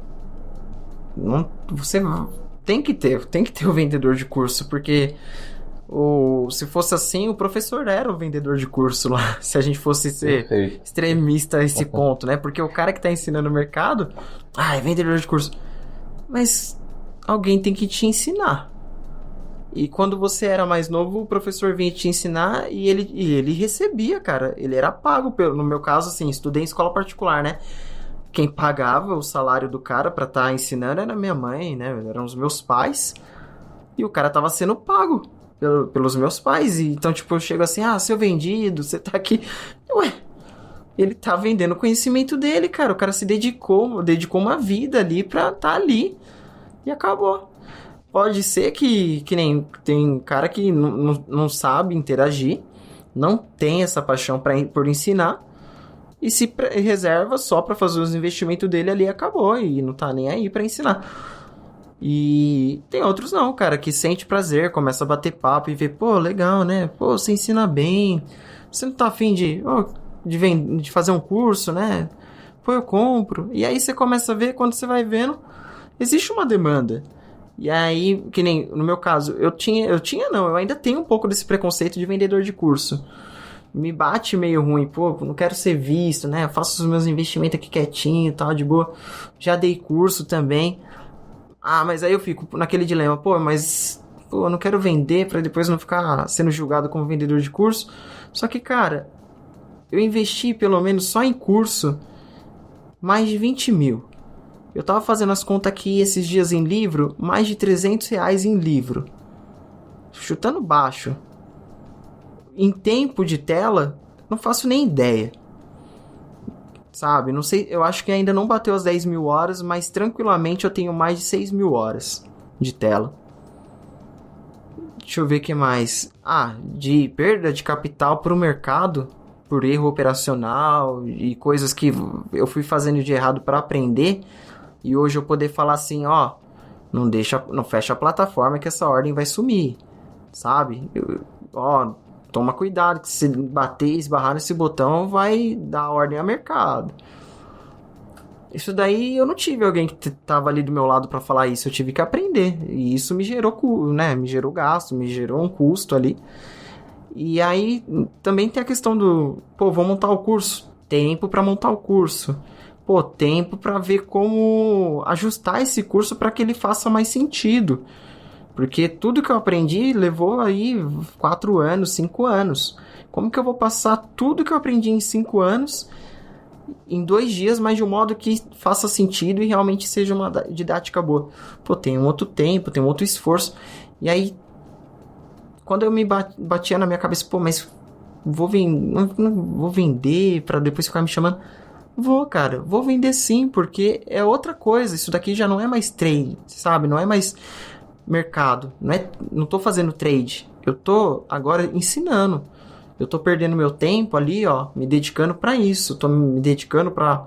você tem que ter o vendedor de curso, porque se fosse assim, o professor era o vendedor de curso lá, se a gente fosse ser extremista a esse ponto, né? Porque o cara que tá ensinando o mercado, é vendedor de curso. Mas alguém tem que te ensinar. E quando você era mais novo, o professor vinha te ensinar e ele recebia, cara. Ele era pago. No meu caso, assim, estudei em escola particular, né? Quem pagava o salário do cara pra estar ensinando era minha mãe, né? Eram os meus pais. E o cara tava sendo pago pelos meus pais. E, então, tipo, eu chego assim, seu vendido, você tá aqui. Ué, ele tá vendendo o conhecimento dele, cara. O cara se dedicou uma vida ali pra estar ali. E acabou. Pode ser que nem tem cara que não sabe interagir, não tem essa paixão por ensinar e se reserva só para fazer os investimentos dele ali e acabou, e não tá nem aí para ensinar. E tem outros não, cara, que sente prazer, começa a bater papo e vê, pô, legal, né? Pô, você ensina bem, você não tá afim de fazer um curso, né? Pô, eu compro. E aí você começa a ver, quando você vai vendo, existe uma demanda. E aí, que nem no meu caso, eu ainda tenho um pouco desse preconceito de vendedor de curso. Me bate meio ruim, pô, não quero ser visto, né? Eu faço os meus investimentos aqui quietinho e tal, de boa. Já dei curso também. Mas aí eu fico naquele dilema, mas eu não quero vender pra depois não ficar sendo julgado como vendedor de curso. Só que, cara, eu investi pelo menos só em curso mais de 20 mil. Eu tava fazendo as contas aqui esses dias em livro, mais de R$300 em livro. Chutando baixo. Em tempo de tela, não faço nem ideia. Sabe, não sei, eu acho que ainda não bateu as 10 mil horas, mas tranquilamente eu tenho mais de 6 mil horas de tela. Deixa eu ver o que mais. De perda de capital pro mercado, por erro operacional e coisas que eu fui fazendo de errado para aprender, e hoje eu poder falar assim, ó, não fecha a plataforma que essa ordem vai sumir, sabe? Ó, toma cuidado, que se bater e esbarrar nesse botão vai dar ordem ao mercado. Isso daí eu não tive alguém que tava ali do meu lado para falar isso, eu tive que aprender. E isso me gerou, né, me gerou gasto, me gerou um custo ali. E aí também tem a questão do, pô, vou montar o curso, tempo para montar o curso. Pô, tempo para ver como ajustar esse curso para que ele faça mais sentido. Porque tudo que eu aprendi levou aí 4 anos, 5 anos. Como que eu vou passar tudo que eu aprendi em 5 anos em 2 dias, mas de um modo que faça sentido e realmente seja uma didática boa? Pô, tem um outro tempo, tem um outro esforço. E aí, quando eu me batia na minha cabeça, pô, mas não vou vender para depois ficar me chamando. Vou, cara, vou vender sim, porque é outra coisa. Isso daqui já não é mais trade, sabe? Não é mais mercado. Não tô fazendo trade. Eu tô agora ensinando. Eu tô perdendo meu tempo ali, ó, me dedicando para isso. Tô me dedicando para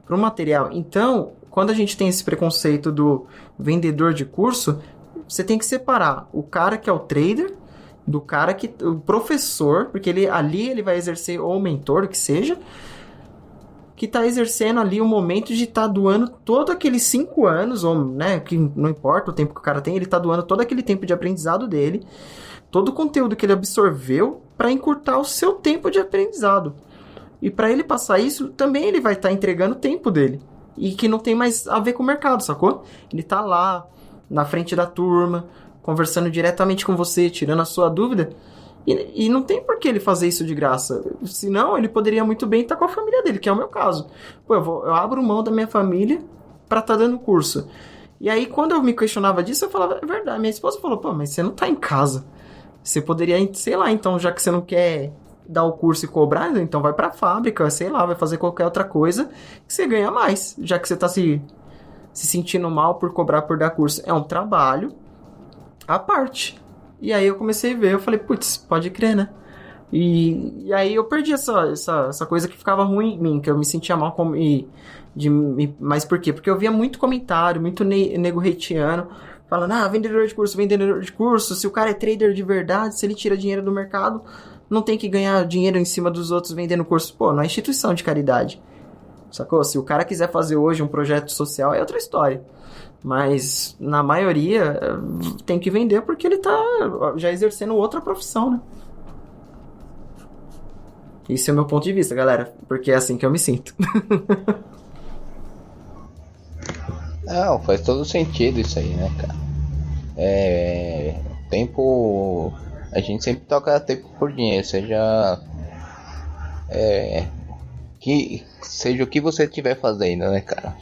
o material. Então, quando a gente tem esse preconceito do vendedor de curso, você tem que separar o cara que é o trader do cara que o professor, porque ele vai exercer, ou o mentor, que seja, que está exercendo ali o momento de estar doando todo aqueles 5 anos, ou, né, que não importa o tempo que o cara tem, ele está doando todo aquele tempo de aprendizado dele, todo o conteúdo que ele absorveu para encurtar o seu tempo de aprendizado. E para ele passar isso, também ele vai estar entregando o tempo dele. E que não tem mais a ver com o mercado, sacou? Ele está lá, na frente da turma, conversando diretamente com você, tirando a sua dúvida. E não tem por que ele fazer isso de graça. Senão, ele poderia muito bem estar com a família dele, que é o meu caso. Pô, eu abro mão da minha família para estar dando curso. E aí, quando eu me questionava disso, eu falava, é verdade. Minha esposa falou, pô, mas você não tá em casa. Você poderia, sei lá, então, já que você não quer dar o curso e cobrar, então vai pra fábrica, sei lá, vai fazer qualquer outra coisa que você ganha mais. Já que você tá se sentindo mal por cobrar por dar curso. É um trabalho à parte. E aí eu comecei a ver, eu falei, putz, pode crer, né? E aí eu perdi essa coisa que ficava ruim em mim, que eu me sentia mal mas por quê? Porque eu via muito comentário, muito nego hateando, falando, vendedor de curso, se o cara é trader de verdade, se ele tira dinheiro do mercado, não tem que ganhar dinheiro em cima dos outros vendendo curso. Pô, não é instituição de caridade, sacou? Se o cara quiser fazer hoje um projeto social, é outra história. Mas, na maioria, tem que vender porque ele tá já exercendo outra profissão, né? Esse é o meu ponto de vista, galera. Porque é assim que eu me sinto. Não, faz todo sentido isso aí, né, cara? Tempo... A gente sempre toca tempo por dinheiro, seja... seja o que você estiver fazendo, né, cara?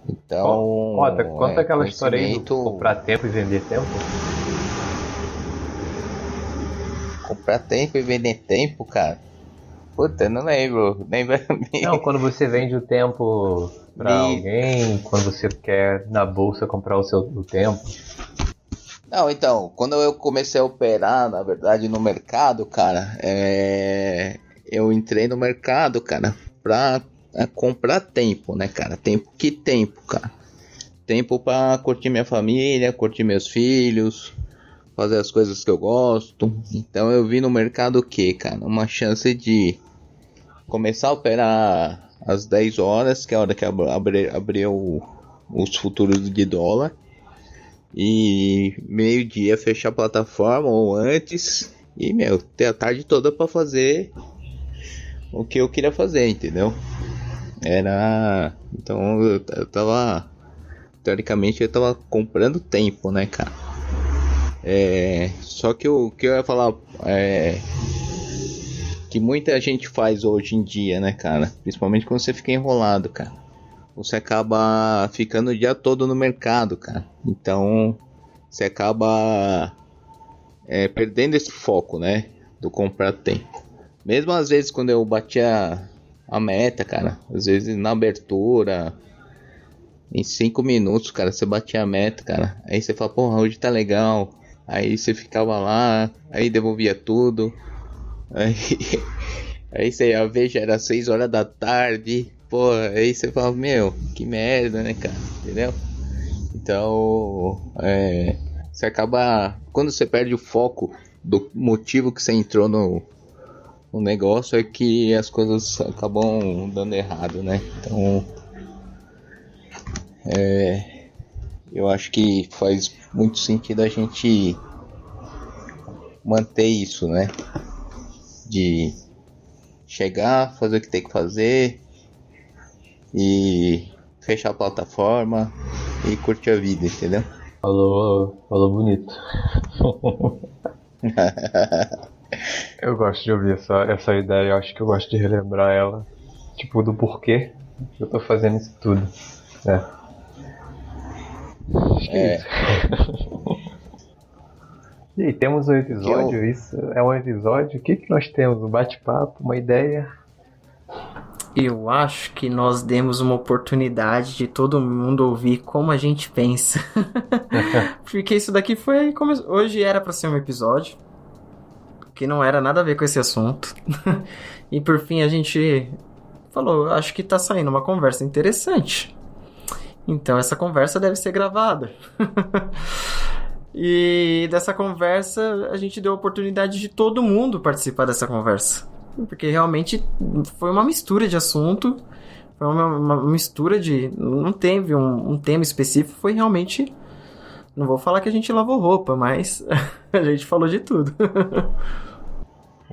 Então... Conta aquela história aí do comprar tempo e vender tempo. Comprar tempo e vender tempo, cara? Puta, não lembro. Não, quando você vende o tempo pra alguém, quando você quer na bolsa comprar o tempo. Não, então, quando eu comecei a operar, na verdade, no mercado, cara, eu entrei no mercado, cara, pra comprar tempo, né, cara? Que tempo, cara? Tempo pra curtir minha família, curtir meus filhos, fazer as coisas que eu gosto. Então eu vi no mercado o que, cara? Uma chance de começar a operar às 10 horas, que é a hora que abriu os futuros de dólar, e meio-dia fechar a plataforma ou antes, e ter a tarde toda pra fazer o que eu queria fazer, entendeu? Então eu tava, teoricamente eu tava comprando tempo, né, cara? Só que o que eu ia falar que muita gente faz hoje em dia, né, cara? Principalmente quando você fica enrolado, cara. Você acaba ficando o dia todo no mercado, cara. Então você acaba perdendo esse foco, né, do comprar tempo. Mesmo às vezes quando eu batia a meta, cara, às vezes na abertura, em 5 minutos, cara, você batia a meta, cara. Aí você fala, porra, hoje tá legal. Aí você ficava lá, aí devolvia tudo. Aí você ia ver, já era 6 horas da tarde. Pô, aí você fala, meu, que merda, né, cara? Entendeu? Então, você acaba... Quando você perde o foco do motivo que você entrou no negócio, é que as coisas acabam dando errado, né? Então, eu acho que faz muito sentido a gente manter isso, né? De chegar, fazer o que tem que fazer e fechar a plataforma e curtir a vida, entendeu? Falou bonito. Eu gosto de ouvir essa ideia, eu acho que eu gosto de relembrar ela, tipo, do porquê eu tô fazendo isso tudo. Acho que é isso. E aí, temos um episódio, isso é um episódio? O que nós temos? Um bate-papo, uma ideia? Eu acho que nós demos uma oportunidade de todo mundo ouvir como a gente pensa. Porque isso daqui foi... Hoje era pra ser um episódio que não era nada a ver com esse assunto. E por fim a gente falou, acho que tá saindo uma conversa interessante. Então essa conversa deve ser gravada. E dessa conversa a gente deu a oportunidade de todo mundo participar dessa conversa. Porque realmente foi uma mistura de assunto, foi uma mistura de... Não teve um tema específico, foi realmente... Não vou falar que a gente lavou roupa, mas a gente falou de tudo.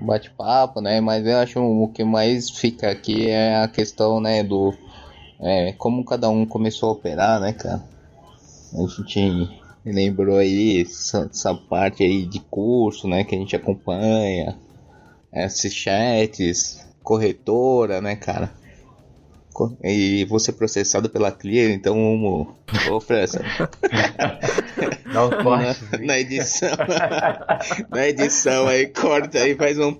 Bate-papo, né? Mas eu acho o que mais fica aqui é a questão, né, do... como cada um começou a operar, né, cara? A gente lembrou aí essa parte aí de curso, né, que a gente acompanha, esses chats, corretora, né, cara? E vou ser processado pela Clear, então ô França. Dá um corte. Na edição. Na edição aí, corta aí, faz um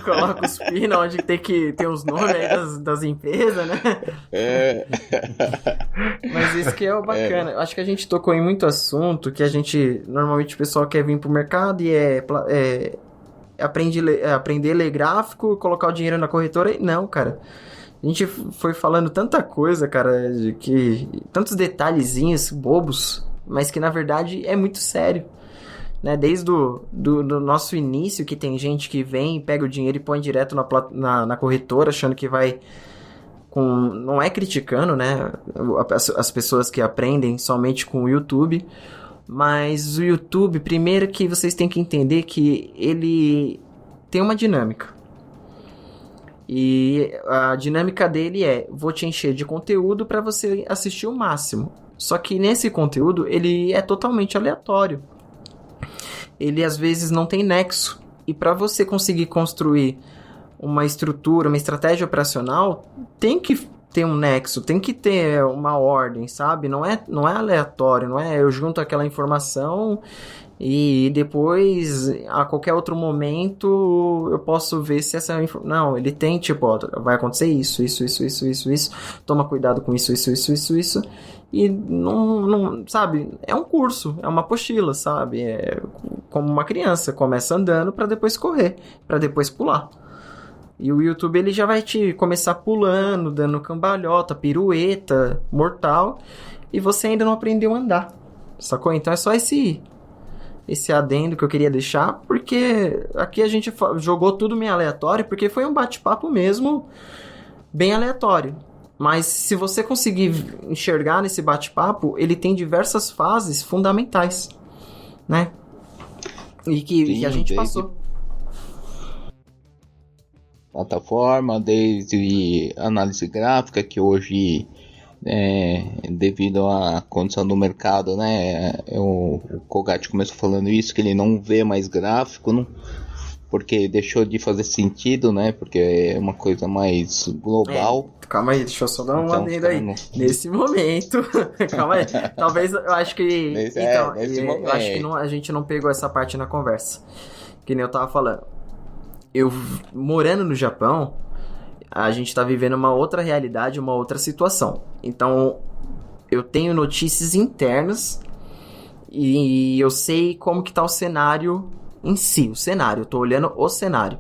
Coloca os pina onde tem que ter os nomes aí das empresas, né? Mas isso que é o bacana. Acho que a gente tocou em muito assunto que a gente... Normalmente o pessoal quer vir pro mercado e aprender a ler gráfico, colocar o dinheiro na corretora. E não, cara. A gente foi falando tanta coisa, cara, tantos detalhezinhos bobos, mas que na verdade é muito sério, né? Desde do nosso início, que tem gente que vem, pega o dinheiro e põe direto na corretora, achando que vai não é criticando, né? As pessoas que aprendem somente com o YouTube, mas o YouTube, primeiro que vocês têm que entender que ele tem uma dinâmica. E a dinâmica dele vou te encher de conteúdo para você assistir o máximo. Só que nesse conteúdo, ele é totalmente aleatório. Ele às vezes não tem nexo. E para você conseguir construir uma estrutura, uma estratégia operacional, tem que ter um nexo, tem que ter uma ordem, sabe? Não é aleatório, não é eu junto aquela informação e depois, a qualquer outro momento, eu posso ver se essa informação... Não, ele tem, tipo, ó, vai acontecer isso. Toma cuidado com isso. E não, sabe? É um curso, é uma apostila, sabe? É como uma criança, começa andando para depois correr, para depois pular. E o YouTube, ele já vai te começar pulando, dando cambalhota, pirueta, mortal, e você ainda não aprendeu a andar, sacou? Então é só esse adendo que eu queria deixar, porque aqui a gente jogou tudo meio aleatório, porque foi um bate-papo mesmo bem aleatório. Mas se você conseguir enxergar nesse bate-papo, ele tem diversas fases fundamentais, né? E que a gente passou. Plataforma, desde análise gráfica, que hoje... devido à condição do mercado, né? O Colgate começou falando isso, que ele não vê mais gráfico, porque deixou de fazer sentido, né? Porque é uma coisa mais global. Calma aí, deixa eu só dar uma adendo aí. Nesse momento, calma aí. Talvez eu acho que. Nesse momento. Eu acho que a gente não pegou essa parte na conversa. Que nem eu tava falando. Eu morando no Japão, a gente tá vivendo uma outra realidade, uma outra situação. Então, eu tenho notícias internas e eu sei como que tá o cenário em si, eu tô olhando o cenário.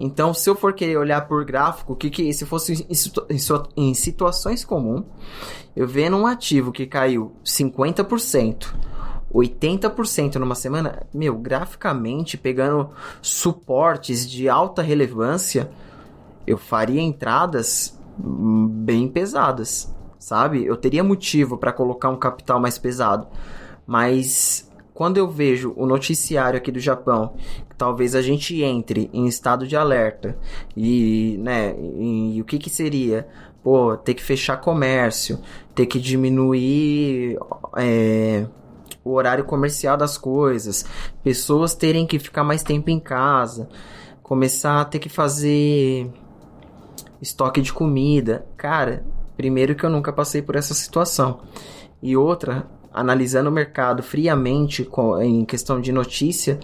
Então, se eu for querer olhar por gráfico, se fosse em situações comuns, eu vendo um ativo que caiu 50%, 80% numa semana, graficamente, pegando suportes de alta relevância, eu faria entradas bem pesadas, sabe? Eu teria motivo para colocar um capital mais pesado, mas quando eu vejo o noticiário aqui do Japão, talvez a gente entre em estado de alerta e, e o que seria? Ter que fechar comércio, ter que diminuir o horário comercial das coisas, pessoas terem que ficar mais tempo em casa, começar a ter que fazer estoque de comida. Cara, primeiro que eu nunca passei por essa situação. E outra, analisando o mercado friamente em questão de notícia,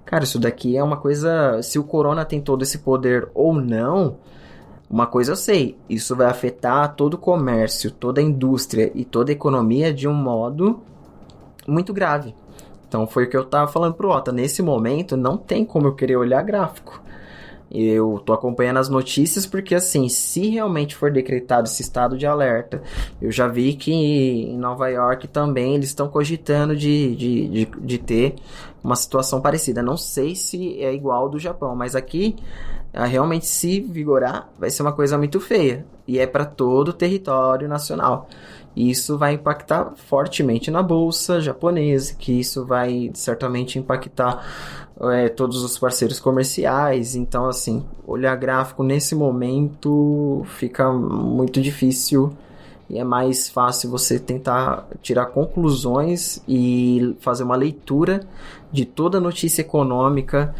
cara, isso daqui é uma coisa... Se o corona tem todo esse poder ou não, uma coisa eu sei, isso vai afetar todo o comércio, toda a indústria e toda a economia de um modo muito grave. Então foi o que eu tava falando pro Ota. Nesse momento, não tem como eu querer olhar gráfico. Eu tô acompanhando as notícias porque, assim, se realmente for decretado esse estado de alerta, eu já vi que em Nova York também eles estão cogitando de ter uma situação parecida. Não sei se é igual ao do Japão, mas aqui, realmente, se vigorar, vai ser uma coisa muito feia. E é para todo o território nacional. E isso vai impactar fortemente na bolsa japonesa, que isso vai certamente impactar todos os parceiros comerciais. Então, assim, olhar gráfico nesse momento fica muito difícil e é mais fácil você tentar tirar conclusões e fazer uma leitura de toda a notícia econômica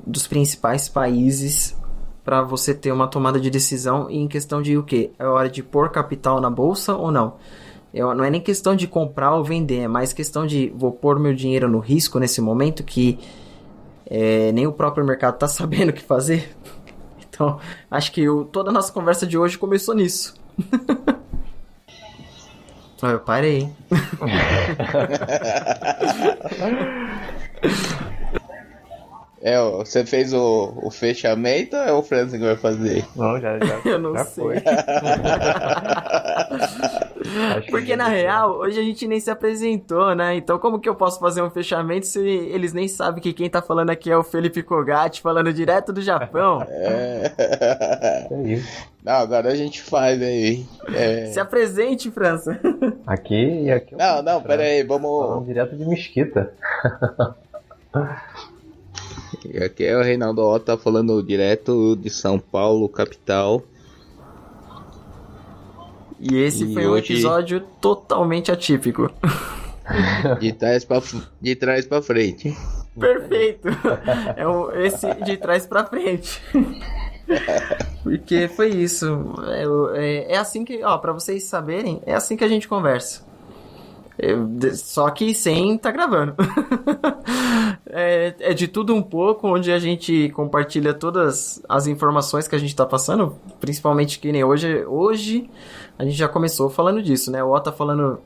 dos principais países para você ter uma tomada de decisão em questão de o quê? É hora de pôr capital na bolsa ou não? Não é nem questão de comprar ou vender, é mais questão de vou pôr meu dinheiro no risco nesse momento que nem o próprio mercado está sabendo o que fazer. Então, acho que toda a nossa conversa de hoje começou nisso. Eu parei. Você fez o fechamento ou é o Francis que vai fazer? Não, já eu não já sei. foi. Porque na real, hoje a gente nem se apresentou, né? Então como que eu posso fazer um fechamento se eles nem sabem que quem tá falando aqui é o Felipe Kogatti, falando direto do Japão? É isso. Não, agora a gente faz aí. Se apresente, França. Aqui. Não, pera aí, vamos... Falando direto de Mesquita. Aqui é o Reinaldo Ota falando direto de São Paulo, capital. E esse foi um episódio totalmente atípico. De trás pra frente. Perfeito. Esse de trás pra frente. Porque foi isso. É assim que, pra vocês saberem, é assim que a gente conversa. Só que sem tá gravando. É de tudo um pouco, onde a gente compartilha todas as informações que a gente tá passando, principalmente que nem hoje a gente já começou falando disso, né? O Ota falando,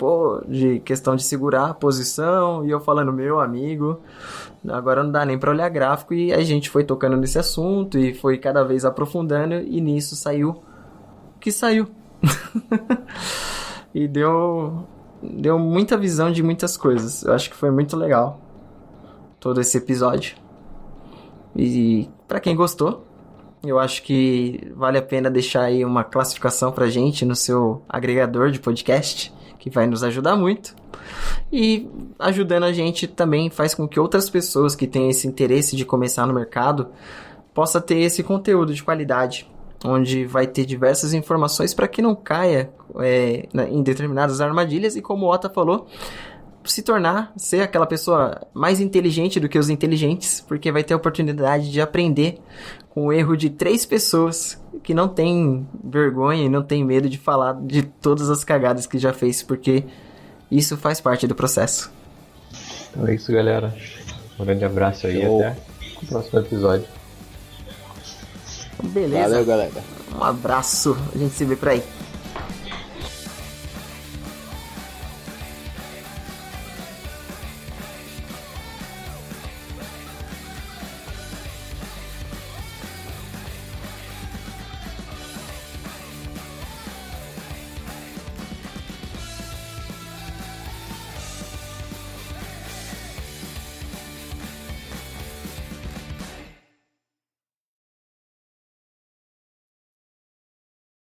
de questão de segurar a posição, e eu falando, meu amigo, agora não dá nem pra olhar gráfico, e a gente foi tocando nesse assunto, e foi cada vez aprofundando, e nisso saiu o que saiu. E deu muita visão de muitas coisas. Eu acho que foi muito legal todo esse episódio. E pra quem gostou, eu acho que vale a pena deixar aí uma classificação pra gente no seu agregador de podcast, que vai nos ajudar muito. E ajudando a gente também faz com que outras pessoas que têm esse interesse de começar no mercado possa ter esse conteúdo de qualidade, onde vai ter diversas informações para que não caia em determinadas armadilhas e, como o Ota falou, ser aquela pessoa mais inteligente do que os inteligentes, porque vai ter a oportunidade de aprender com o erro de 3 pessoas que não tem vergonha e não tem medo de falar de todas as cagadas que já fez, porque isso faz parte do processo. Então é isso, galera. Um grande abraço aí e até o próximo episódio. Beleza. Valeu, galera. Um abraço. A gente se vê por aí.